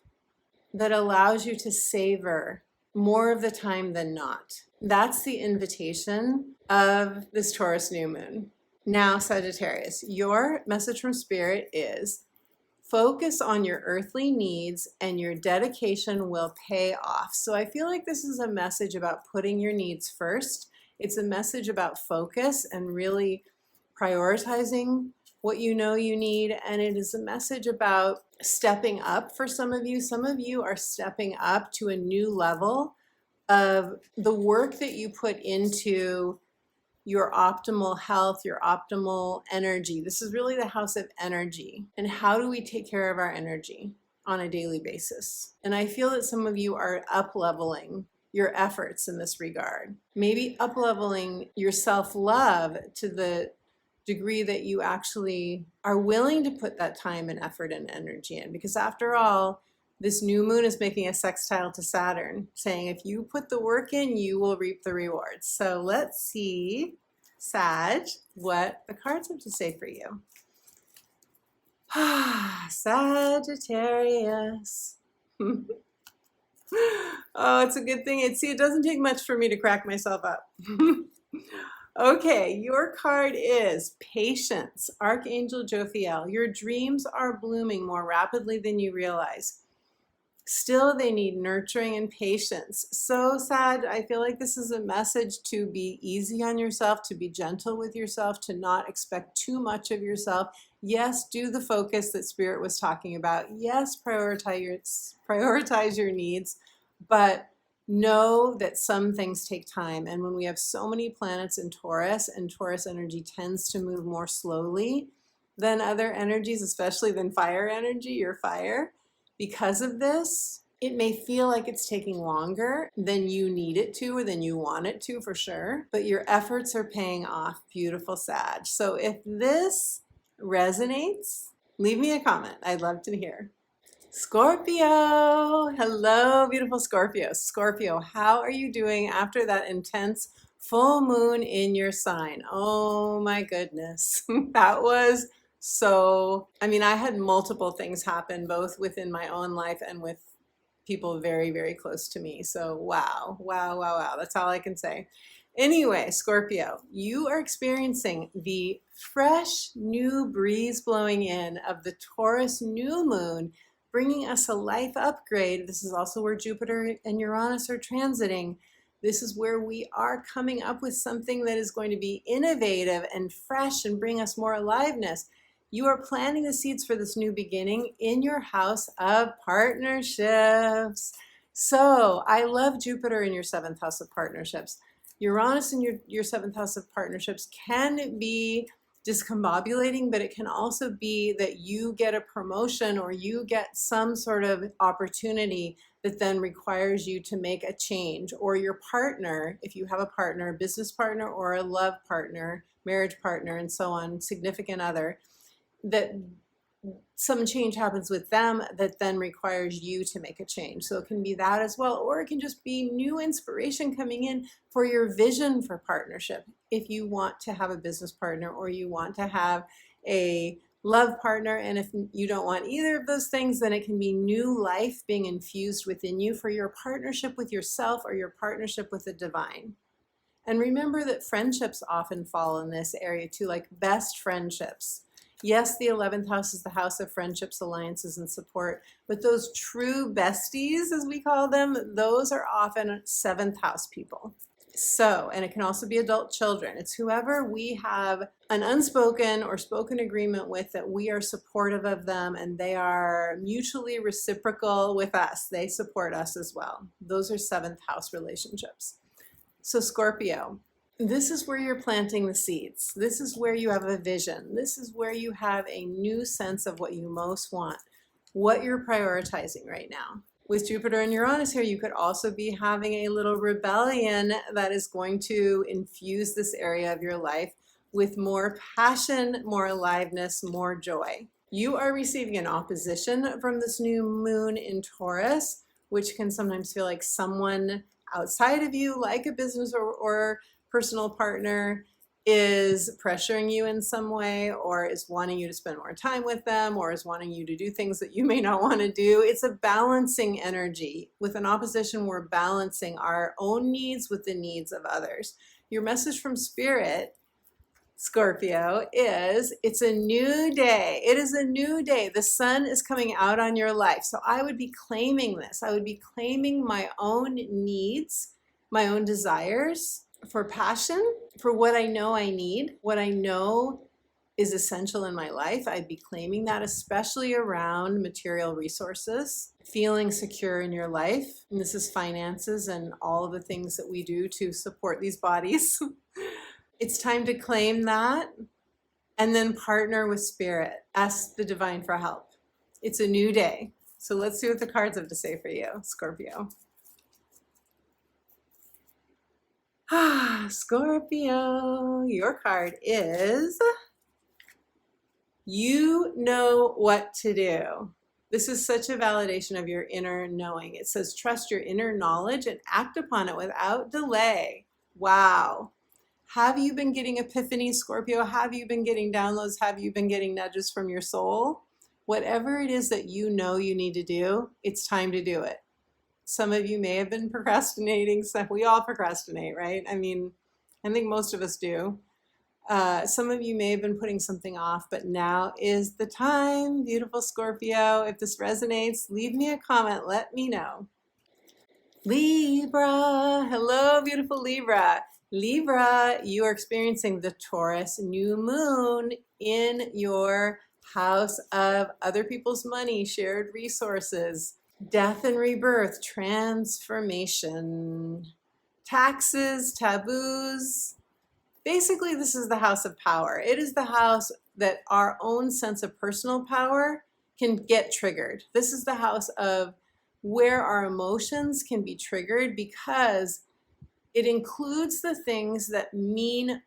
[SPEAKER 1] that allows you to savor more of the time than not? That's the invitation of this Taurus new moon. Now, Sagittarius, your message from Spirit is focus on your earthly needs and your dedication will pay off. So I feel like this is a message about putting your needs first. It's a message about focus and really prioritizing what you know you need. And it is a message about stepping up for some of you. Some of you are stepping up to a new level of the work that you put into your optimal health, your optimal energy. This is really the house of energy. And how do we take care of our energy on a daily basis? And I feel that some of you are up-leveling your efforts in this regard. Maybe up-leveling your self-love to the degree that you actually are willing to put that time and effort and energy in. Because after all, this new moon is making a sextile to Saturn, saying if you put the work in, you will reap the rewards. So let's see, Sag, what the cards have to say for you. Sagittarius. Oh, it's a good thing. It doesn't take much for me to crack myself up. Okay, your card is Patience, Archangel Jophiel. Your dreams are blooming more rapidly than you realize. Still, they need nurturing and patience. So sad. I feel like this is a message to be easy on yourself, to be gentle with yourself, to not expect too much of yourself. Yes, do the focus that Spirit was talking about. Yes, prioritize your needs, but know that some things take time. And when we have so many planets in Taurus, and Taurus energy tends to move more slowly than other energies, especially than fire energy, your fire. Because of this, it may feel like it's taking longer than you need it to or than you want it to, for sure, but your efforts are paying off, beautiful Sag. So if this resonates, leave me a comment. I'd love to hear. Scorpio, hello, beautiful Scorpio. Scorpio, how are you doing after that intense full moon in your sign? Oh my goodness, that was so, I mean, I had multiple things happen, both within my own life and with people very, very close to me. So wow, wow, wow, wow. That's all I can say. Anyway, Scorpio, you are experiencing the fresh new breeze blowing in of the Taurus new moon, bringing us a life upgrade. This is also where Jupiter and Uranus are transiting. This is where we are coming up with something that is going to be innovative and fresh and bring us more aliveness. You are planting the seeds for this new beginning in your house of partnerships. So I love Jupiter in your 7th house of partnerships. Uranus in your 7th house of partnerships can be discombobulating, but it can also be that you get a promotion or you get some sort of opportunity that then requires you to make a change, or your partner, if you have a partner, a business partner or a love partner, marriage partner, and so on, significant other, that some change happens with them that then requires you to make a change. So it can be that as well, or it can just be new inspiration coming in for your vision for partnership. If you want to have a business partner or you want to have a love partner, and if you don't want either of those things, then it can be new life being infused within you for your partnership with yourself or your partnership with the divine. And remember that friendships often fall in this area too, like best friendships. Yes, the 11th house is the house of friendships, alliances, and support, but those true besties, as we call them, those are often 7th house people. So, and it can also be adult children. It's whoever we have an unspoken or spoken agreement with that we are supportive of them and they are mutually reciprocal with us. They support us as well. Those are 7th house relationships. So Scorpio, this is where you're planting the seeds. This is where you have a vision. This is where you have a new sense of what you most want, what you're prioritizing right now. With Jupiter and Uranus here, you could also be having a little rebellion that is going to infuse this area of your life with more passion, more aliveness, more joy. You are receiving an opposition from this new moon in Taurus, which can sometimes feel like someone outside of you, like a business or personal partner, is pressuring you in some way, or is wanting you to spend more time with them, or is wanting you to do things that you may not want to do. It's a balancing energy. With an opposition, we're balancing our own needs with the needs of others. Your message from Spirit, Scorpio, is it's a new day. It is a new day. The sun is coming out on your life. So I would be claiming this. I would be claiming my own needs, my own desires for passion, for what I know I need, what I know is essential in my life. I'd be claiming that, especially around material resources, feeling secure in your life. And this is finances and all of the things that we do to support these bodies. It's time to claim that and then partner with Spirit. Ask the divine for help. It's a new day. So let's see what the cards have to say for you, Scorpio. Scorpio, your card is you know what to do. This is such a validation of your inner knowing. It says trust your inner knowledge and act upon it without delay. Wow. Have you been getting epiphanies, Scorpio? Have you been getting downloads? Have you been getting nudges from your soul? Whatever it is that you know you need to do, it's time to do it. Some of you may have been procrastinating. So we all procrastinate, right? I mean, I think most of us do. Some of you may have been putting something off, but now is the time, beautiful Scorpio. If this resonates, leave me a comment. Let me know. Libra. Hello, beautiful Libra. Libra, you are experiencing the Taurus new moon in your house of other people's money, shared resources, death and rebirth, transformation, taxes, taboos. Basically, this is the house of power. It is the house that our own sense of personal power can get triggered. This is the house of where our emotions can be triggered because it includes the things that mean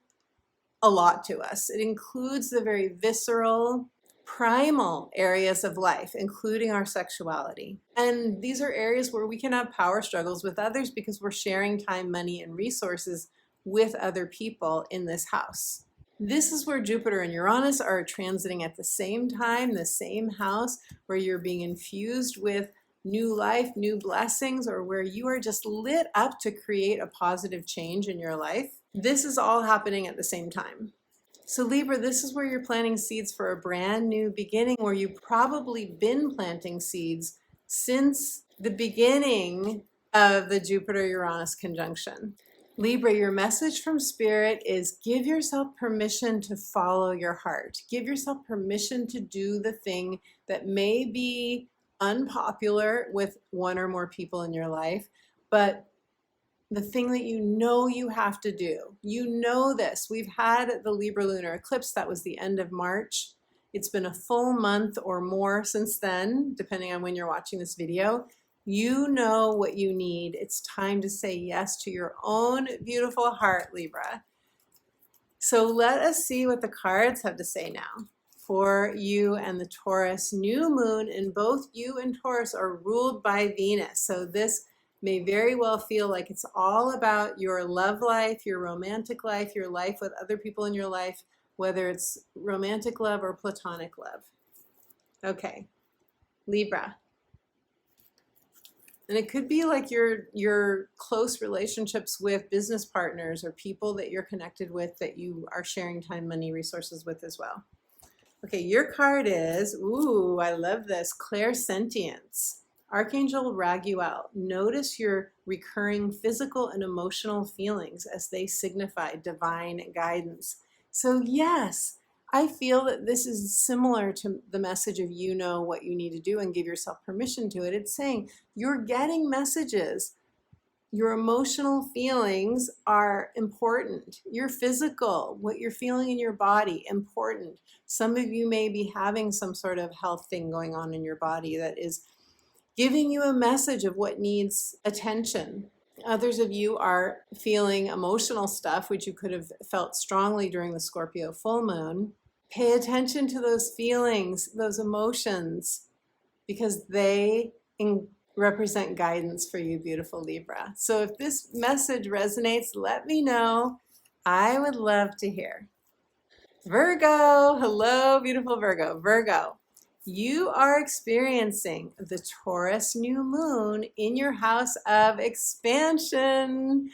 [SPEAKER 1] a lot to us. It includes the very visceral, primal areas of life, including our sexuality. And these are areas where we can have power struggles with others because we're sharing time, money, and resources with other people in this house. This is where Jupiter and Uranus are transiting at the same time, the same house, where you're being infused with new life, new blessings, or where you are just lit up to create a positive change in your life. This is all happening at the same time. So Libra, this is where you're planting seeds for a brand new beginning, where you've probably been planting seeds since the beginning of the Jupiter-Uranus conjunction. Libra, your message from Spirit is give yourself permission to follow your heart. Give yourself permission to do the thing that may be unpopular with one or more people in your life, but the thing that you know you have to do. You know this. We've had the Libra lunar eclipse. That was the end of March. It's been a full month or more since then, depending on when you're watching this video. You know what you need. It's time to say yes to your own beautiful heart, Libra. So let us see what the cards have to say now for you and the Taurus new moon. And both you and Taurus are ruled by Venus. So this may very well feel like it's all about your love life, your romantic life, your life with other people in your life, whether it's romantic love or platonic love. Okay, Libra. And it could be like your close relationships with business partners or people that you're connected with that you are sharing time, money, resources with as well. Okay, your card is, ooh, I love this, clairsentience. Archangel Raguel, notice your recurring physical and emotional feelings as they signify divine guidance. So yes, I feel that this is similar to the message of you know what you need to do and give yourself permission to it. It's saying you're getting messages. Your emotional feelings are important. Your physical, what you're feeling in your body, important. Some of you may be having some sort of health thing going on in your body that is giving you a message of what needs attention. Others of you are feeling emotional stuff, which you could have felt strongly during the Scorpio full moon. Pay attention to those feelings, those emotions, because they represent guidance for you, beautiful Libra. So if this message resonates, let me know. I would love to hear. Virgo, hello, beautiful Virgo. Virgo, you are experiencing the Taurus new moon in your house of expansion.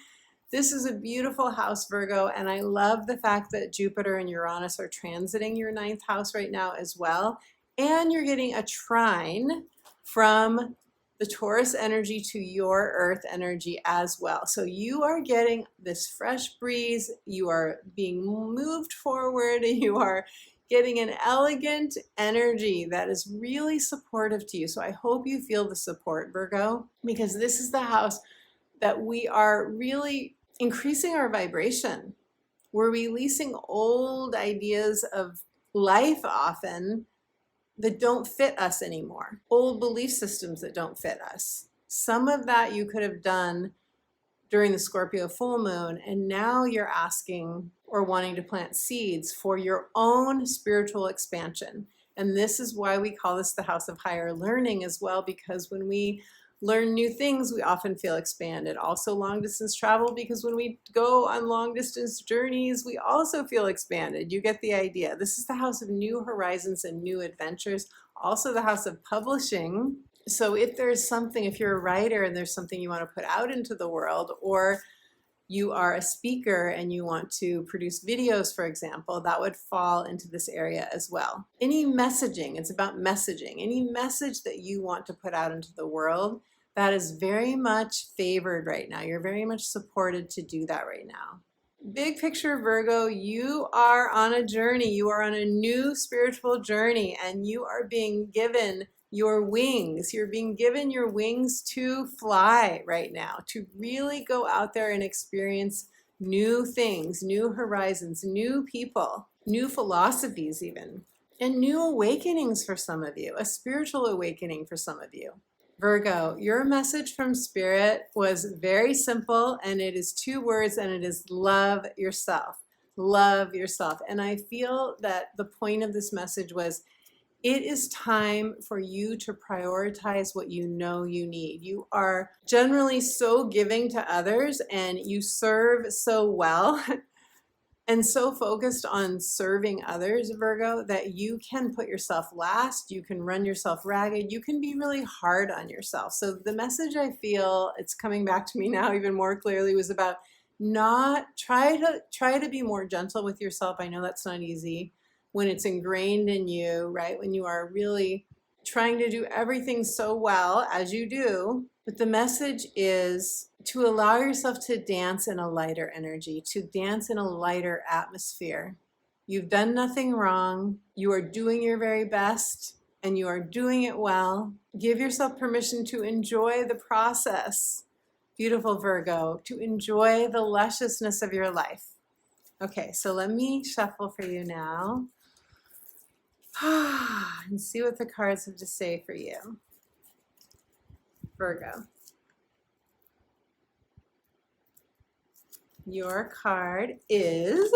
[SPEAKER 1] This is a beautiful house, Virgo, and I love the fact that Jupiter and Uranus are transiting your ninth house right now as well. And you're getting a trine from the Taurus energy to your Earth energy as well. So you are getting this fresh breeze, you are being moved forward, and you are getting an elegant energy that is really supportive to you. So I hope you feel the support, Virgo, because this is the house that we are really increasing our vibration. We're releasing old ideas of life often that don't fit us anymore, old belief systems that don't fit us. Some of that you could have done during the Scorpio full moon, and now you're asking or wanting to plant seeds for your own spiritual expansion. And this is why we call this the house of higher learning as well, because when we learn new things, we often feel expanded. Also long distance travel, because when we go on long distance journeys, we also feel expanded. You get the idea. This is the house of new horizons and new adventures. Also the house of publishing. So if there's something, if you're a writer and there's something you want to put out into the world, or you are a speaker and you want to produce videos, for example, that would fall into this area as well. Any messaging, it's about messaging. Any message that you want to put out into the world, that is very much favored right now. You're very much supported to do that right now. Big picture, Virgo, you are on a journey. You are on a new spiritual journey, and you are being given your wings. You're being given your wings to fly right now, to really go out there and experience new things, new horizons, new people, new philosophies even, and new awakenings for some of you, a spiritual awakening for some of you. Virgo, your message from Spirit was very simple, and it is 2 words, and it is love yourself. Love yourself. And I feel that the point of this message was, it is time for you to prioritize what you know you need. You are generally so giving to others, and you serve so well and so focused on serving others, Virgo, that you can put yourself last. You can run yourself ragged. You can be really hard on yourself. So the message, I feel it's coming back to me now even more clearly, was about try to be more gentle with yourself. I know that's not easy when it's ingrained in you, right? When you are really trying to do everything so well as you do, But the message is to allow yourself to dance in a lighter energy, to dance in a lighter atmosphere. You've done nothing wrong. You are doing your very best and you are doing it well. Give yourself permission to enjoy the process, beautiful Virgo, to enjoy the lusciousness of your life. Okay, so let me shuffle for you now and see what the cards have to say for you, Virgo. Your card is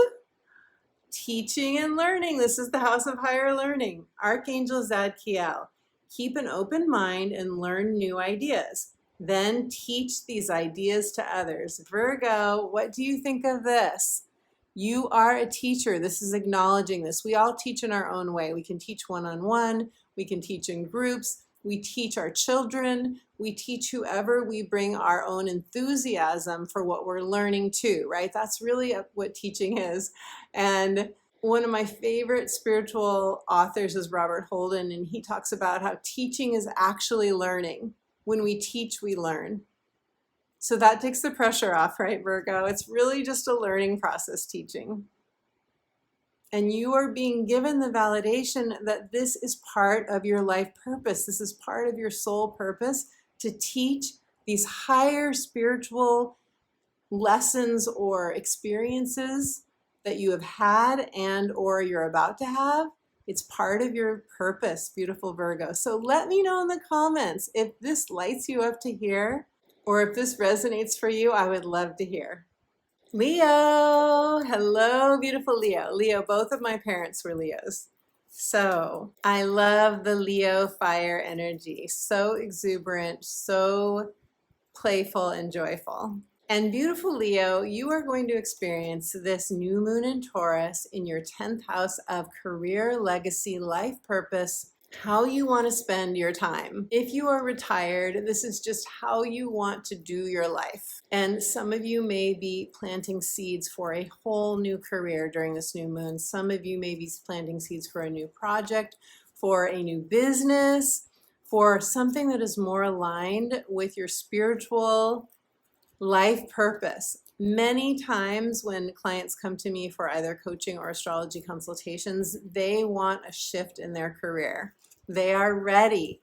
[SPEAKER 1] teaching and learning. This is the house of higher learning. Archangel Zadkiel. Keep an open mind and learn new ideas. Then teach these ideas to others. Virgo, what do you think of this? You are a teacher. This is acknowledging this. We all teach in our own way. We can teach one-on-one. We can teach in groups. We teach our children. We teach whoever we bring our own enthusiasm for what we're learning to, right? That's really what teaching is. And one of my favorite spiritual authors is Robert Holden, and he talks about how teaching is actually learning. When we teach, we learn. So that takes the pressure off, right, Virgo? It's really just a learning process, teaching. And you are being given the validation that this is part of your life purpose. This is part of your soul purpose, to teach these higher spiritual lessons or experiences that you have had and or you're about to have. It's part of your purpose, beautiful Virgo. So let me know in the comments if this lights you up to hear, or if this resonates for you. I would love to hear. Leo, hello, beautiful Leo. Leo, both of my parents were Leos. So I love the Leo fire energy. So exuberant, so playful and joyful. And beautiful Leo, you are going to experience this new moon in Taurus in your 10th house of career, legacy, life purpose, how you want to spend your time. If you are retired, this is just how you want to do your life. And some of you may be planting seeds for a whole new career during this new moon. Some of you may be planting seeds for a new project, for a new business, for something that is more aligned with your spiritual life purpose. Many times when clients come to me for either coaching or astrology consultations, they want a shift in their career. They are ready.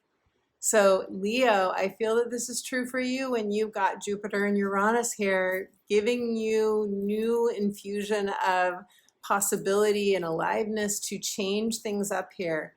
[SPEAKER 1] So Leo, I feel that this is true for you when you've got Jupiter and Uranus here, giving you new infusion of possibility and aliveness to change things up here.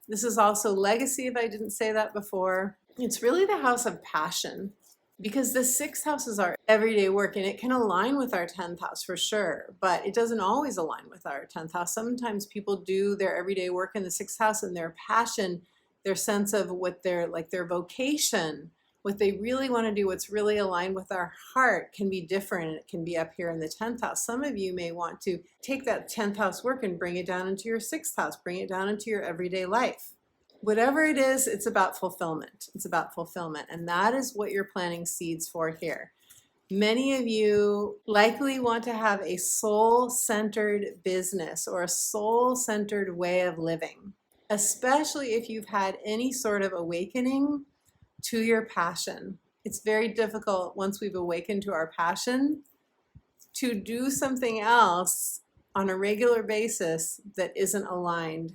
[SPEAKER 1] This is also legacy, if I didn't say that before. It's really the house of passion, because the 6th house is our everyday work, and it can align with our 10th house for sure, but it doesn't always align with our 10th house. Sometimes people do their everyday work in the 6th house, and their passion, their sense of what their vocation, what they really want to do, what's really aligned with our heart can be different, and it can be up here in the 10th house. Some of you may want to take that 10th house work and bring it down into your 6th house, bring it down into your everyday life. Whatever it is, it's about fulfillment. It's about fulfillment. And that is what you're planting seeds for here. Many of you likely want to have a soul-centered business or a soul-centered way of living, especially if you've had any sort of awakening to your passion. It's very difficult once we've awakened to our passion to do something else on a regular basis that isn't aligned.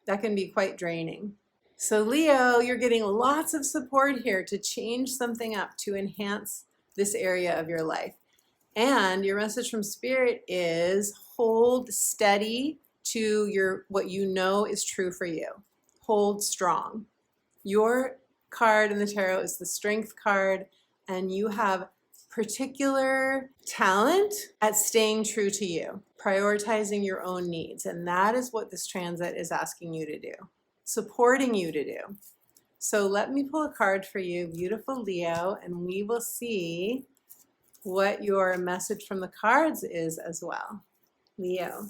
[SPEAKER 1] That can be quite draining. So Leo, you're getting lots of support here to change something up, to enhance this area of your life. And your message from Spirit is hold steady to what you know is true for you. Hold strong. Your card in the tarot is the Strength card, and you have particular talent at staying true to you, prioritizing your own needs. And that is what this transit is asking you to do, supporting you to do. So let me pull a card for you, beautiful Leo, and we will see what your message from the cards is as well. Leo.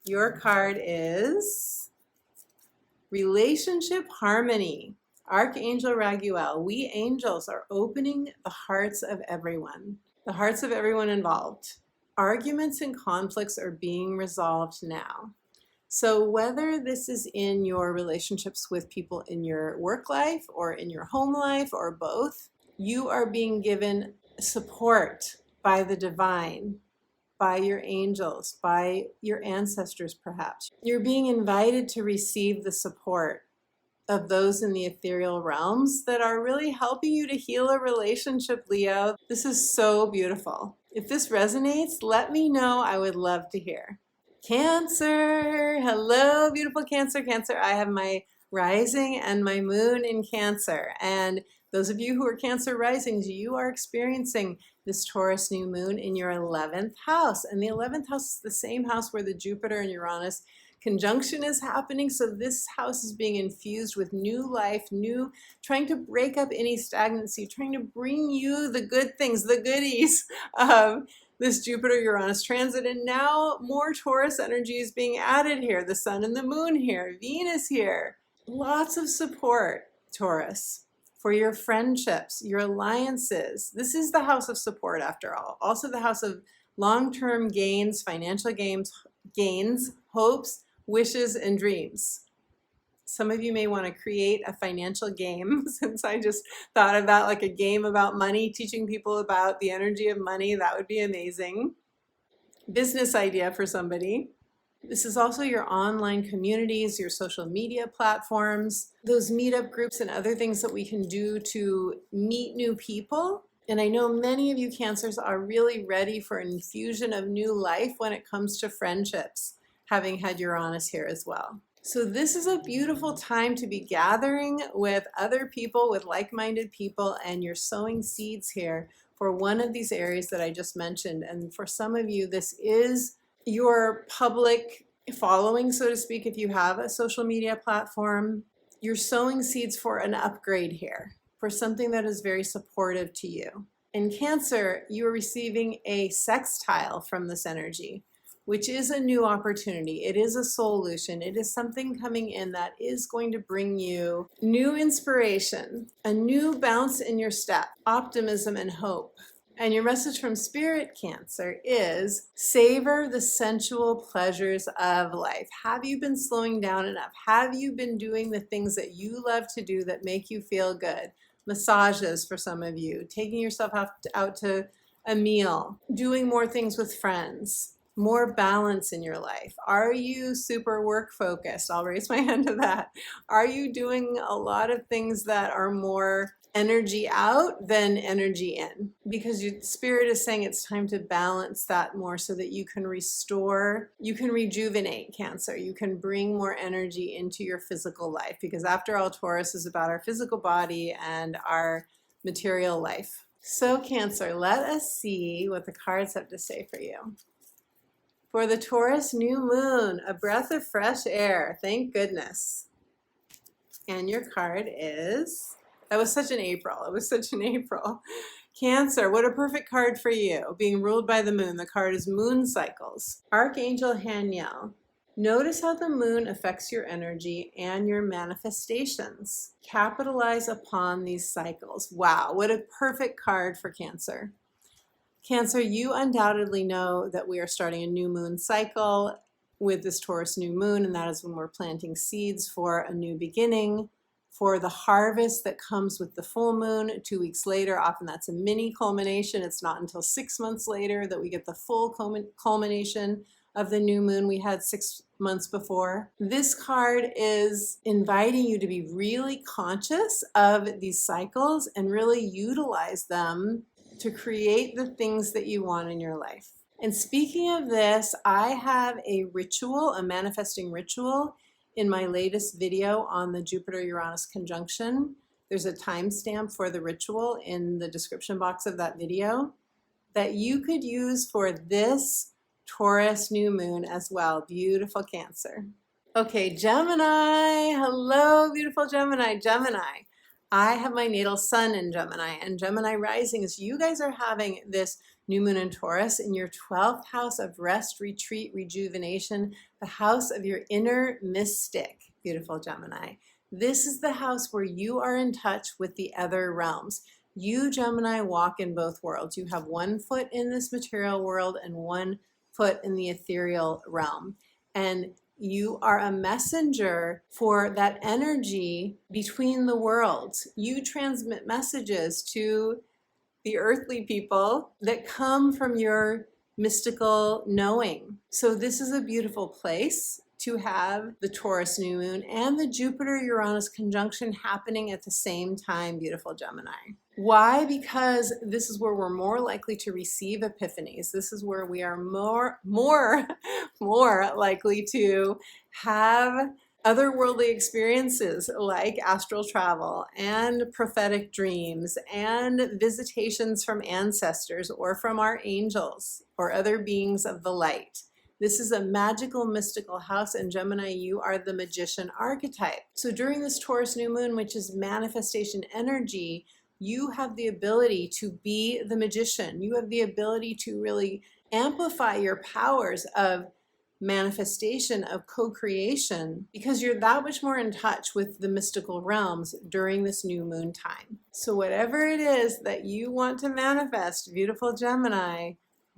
[SPEAKER 1] Your card is Relationship Harmony. Archangel Raguel, we angels are opening the hearts of everyone involved. Arguments and conflicts are being resolved now. So whether this is in your relationships with people in your work life or in your home life or both, you are being given support by the divine, by your angels, by your ancestors perhaps. You're being invited to receive the support of those in the ethereal realms that are really helping you to heal a relationship, Leo. This is so beautiful. If this resonates, let me know. I would love to hear. Cancer, hello, beautiful Cancer. Cancer, I have my rising and my moon in Cancer. And those of you who are Cancer risings, you are experiencing this Taurus new moon in your 11th house. And the 11th house is the same house where the Jupiter and Uranus conjunction is happening. So this house is being infused with new life, trying to break up any stagnancy, trying to bring you the good things, the goodies of this Jupiter-Uranus transit. And now more Taurus energy is being added here. The sun and the moon here, Venus here. Lots of support, Taurus, for your friendships, your alliances. This is the house of support after all. Also the house of long-term gains, financial gains, hopes, wishes, and dreams. Some of you may want to create a financial game, since I just thought of that, like a game about money, teaching people about the energy of money. That would be amazing. Business idea for somebody. This is also your online communities, your social media platforms, those meetup groups and other things that we can do to meet new people. And I know many of you Cancers are really ready for an infusion of new life when it comes to friendships, having had Uranus here as well. So this is a beautiful time to be gathering with other people, with like-minded people, and you're sowing seeds here for one of these areas that I just mentioned. And for some of you, this is your public following, so to speak. If you have a social media platform, you're sowing seeds for an upgrade here, for something that is very supportive to you. In Cancer, you are receiving a sextile from this energy, which is a new opportunity. It is a solution. It is something coming in that is going to bring you new inspiration, a new bounce in your step, optimism and hope. And your message from Spirit, Cancer, is savor the sensual pleasures of life. Have you been slowing down enough? Have you been doing the things that you love to do that make you feel good? Massages for some of you, taking yourself out to a meal, doing more things with friends, more balance in your life. Are you super work focused? I'll raise my hand to that. Are you doing a lot of things that are more energy out than energy in? Because your Spirit is saying it's time to balance that more so that you can restore, you can rejuvenate, Cancer. You can bring more energy into your physical life, because after all, Taurus is about our physical body and our material life. So Cancer, let us see what the cards have to say for you. For the Taurus new moon, a breath of fresh air. Thank goodness. And your card is, that was such an April. It was such an April. Cancer, what a perfect card for you. Being ruled by the moon. The card is moon cycles. Archangel Haniel. Notice how the moon affects your energy and your manifestations. Capitalize upon these cycles. Wow, what a perfect card for Cancer. Cancer, you undoubtedly know that we are starting a new moon cycle with this Taurus new moon, and that is when we're planting seeds for a new beginning, for the harvest that comes with the full moon 2 weeks later. Often that's a mini culmination. It's not until 6 months later that we get the full culmination of the new moon we had 6 months before. This card is inviting you to be really conscious of these cycles and really utilize them to create the things that you want in your life. And speaking of this, I have a ritual, a manifesting ritual in my latest video on the Jupiter-Uranus conjunction. There's a timestamp for the ritual in the description box of that video that you could use for this Taurus new moon as well. Beautiful Cancer. Okay, Gemini. Hello, beautiful Gemini. Gemini. I have my natal sun in Gemini, and Gemini risings. You guys are having this new moon in Taurus in your 12th house of rest, retreat, rejuvenation, the house of your inner mystic, beautiful Gemini. This is the house where you are in touch with the other realms. You, Gemini, walk in both worlds. You have one foot in this material world and one foot in the ethereal realm. And You are a messenger for that energy between the worlds. You transmit messages to the earthly people that come from your mystical knowing. So this is a beautiful place to have the Taurus new moon and the Jupiter-Uranus conjunction happening at the same time, beautiful Gemini. Why? Because this is where we're more likely to receive epiphanies. This is where we are more likely to have otherworldly experiences like astral travel and prophetic dreams and visitations from ancestors or from our angels or other beings of the light. This is a magical, mystical house, and Gemini, you are the magician archetype. So during this Taurus new moon, which is manifestation energy, you have the ability to be the magician. You have the ability to really amplify your powers of manifestation, of co-creation, because you're that much more in touch with the mystical realms during this new moon time. So whatever it is that you want to manifest, beautiful Gemini,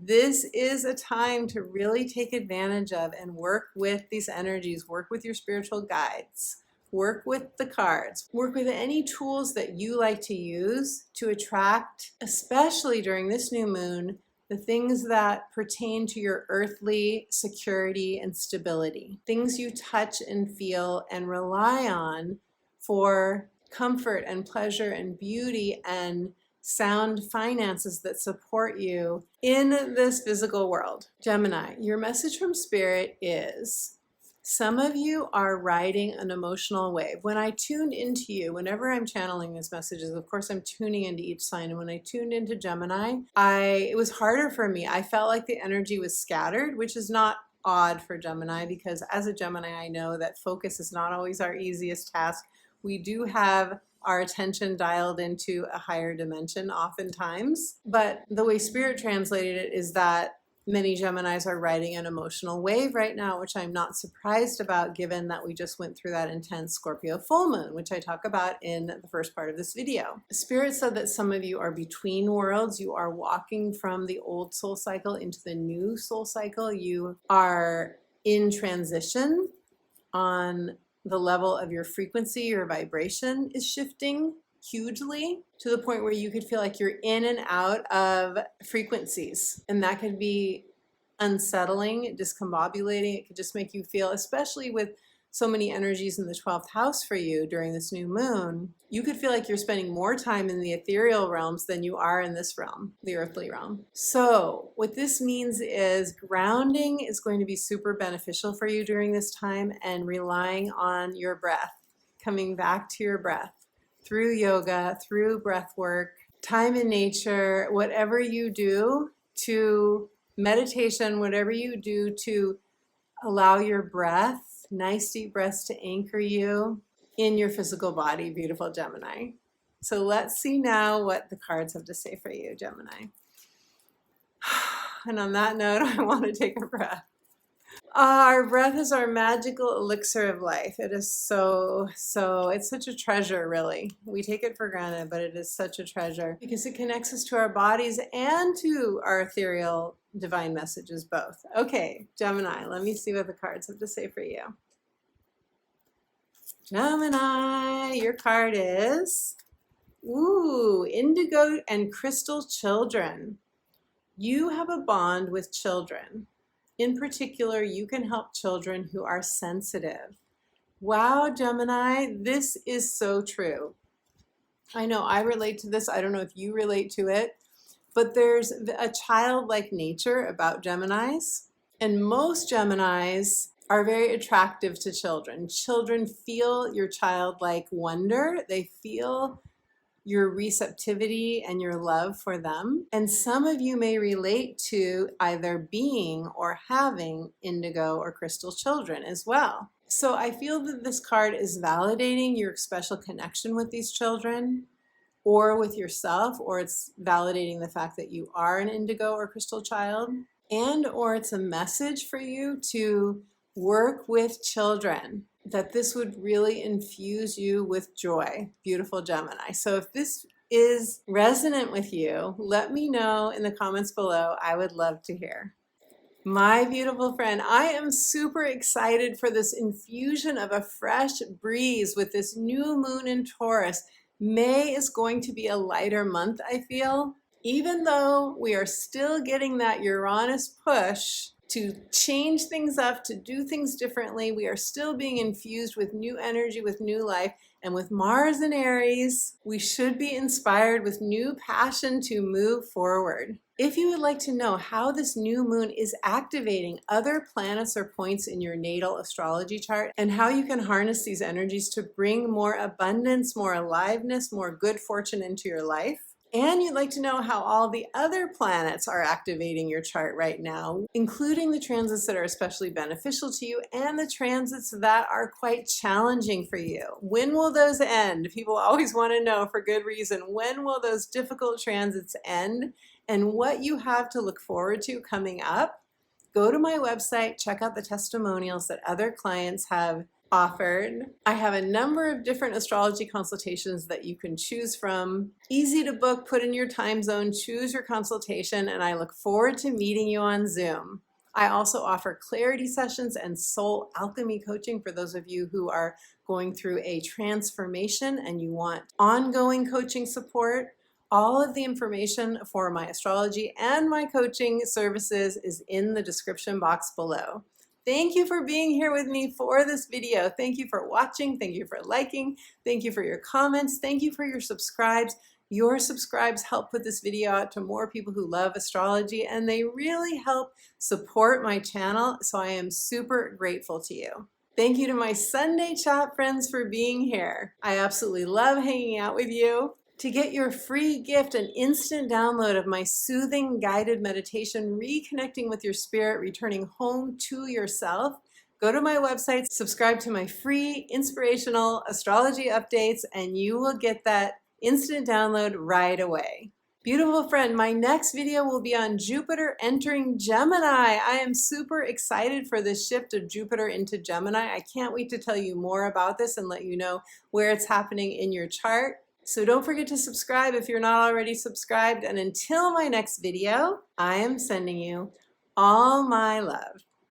[SPEAKER 1] this is a time to really take advantage of and work with these energies, work with your spiritual guides, work with the cards, work with any tools that you like to use to attract, especially during this new moon, the things that pertain to your earthly security and stability, things you touch and feel and rely on for comfort and pleasure and beauty and sound finances that support you in this physical world. Gemini, your message from Spirit is, some of you are riding an emotional wave. When I tuned into you, whenever I'm channeling these messages, of course I'm tuning into each sign, and when I tuned into Gemini, it was harder for me. I felt like the energy was scattered, which is not odd for Gemini, because as a Gemini, I know that focus is not always our easiest task. We do have our attention dialed into a higher dimension oftentimes, but the way Spirit translated it is that many Geminis are riding an emotional wave right now, which I'm not surprised about, given that we just went through that intense Scorpio full moon, which I talk about in the first part of this video. Spirit said that some of you are between worlds. You are walking from the old soul cycle into the new soul cycle. You are in transition on the level of your frequency. Your vibration is shifting hugely to the point where you could feel like you're in and out of frequencies, and that could be unsettling, discombobulating. It could just make you feel, especially with so many energies in the 12th house for you during this new moon, you could feel like you're spending more time in the ethereal realms than you are in this realm, the earthly realm. So what this means is grounding is going to be super beneficial for you during this time, and relying on your breath, coming back to your breath through yoga, through breath work, time in nature, whatever you do to meditation, whatever you do to allow your breath, nice deep breaths, to anchor you in your physical body, beautiful Gemini. So let's see now what the cards have to say for you, Gemini. And on that note, I want to take a breath. Our breath is our magical elixir of life. It is it's such a treasure, really. We take it for granted, but it is such a treasure because it connects us to our bodies and to our ethereal divine messages both. Okay, Gemini, let me see what the cards have to say for you. Gemini, your card is, indigo and crystal children. You have a bond with children. In particular, you can help children who are sensitive. Wow, Gemini, this is so true. I know I relate to this. I don't know if you relate to it, but there's a childlike nature about Geminis, and most Geminis are very attractive to children. Children feel your childlike wonder. They feel your receptivity and your love for them. And some of you may relate to either being or having indigo or crystal children as well. So I feel that this card is validating your special connection with these children or with yourself, or it's validating the fact that you are an indigo or crystal child, and or it's a message for you to work with children, that this would really infuse you with joy, beautiful Gemini. So if this is resonant with you, let me know in the comments below. I would love to hear. My beautiful friend, I am super excited for this infusion of a fresh breeze with this new moon in Taurus. May is going to be a lighter month, I feel. Even though we are still getting that Uranus push to change things up, to do things differently, we are still being infused with new energy, with new life. And with Mars in Aries, we should be inspired with new passion to move forward. If you would like to know how this new moon is activating other planets or points in your natal astrology chart and how you can harness these energies to bring more abundance, more aliveness, more good fortune into your life, and you'd like to know how all the other planets are activating your chart right now, including the transits that are especially beneficial to you and the transits that are quite challenging for you. When will those end? People always want to know, for good reason. When will those difficult transits end and what you have to look forward to coming up? Go to my website, check out the testimonials that other clients have offered. I have a number of different astrology consultations that you can choose from. Easy to book, put in your time zone, choose your consultation, and I look forward to meeting you on Zoom. I also offer clarity sessions and soul alchemy coaching for those of you who are going through a transformation and you want ongoing coaching support. All of the information for my astrology and my coaching services is in the description box below. Thank you for being here with me for this video. Thank you for watching. Thank you for liking. Thank you for your comments. Thank you for your subscribes. Your subscribes help put this video out to more people who love astrology, and they really help support my channel, so I am super grateful to you. Thank you to my Sunday chat friends for being here. I absolutely love hanging out with you. To get your free gift, an instant download of my soothing guided meditation, reconnecting with your spirit, returning home to yourself, go to my website, subscribe to my free inspirational astrology updates, and you will get that instant download right away. Beautiful friend, my next video will be on Jupiter entering Gemini. I am super excited for this shift of Jupiter into Gemini. I can't wait to tell you more about this and let you know where it's happening in your chart. So don't forget to subscribe if you're not already subscribed. And until my next video, I am sending you all my love.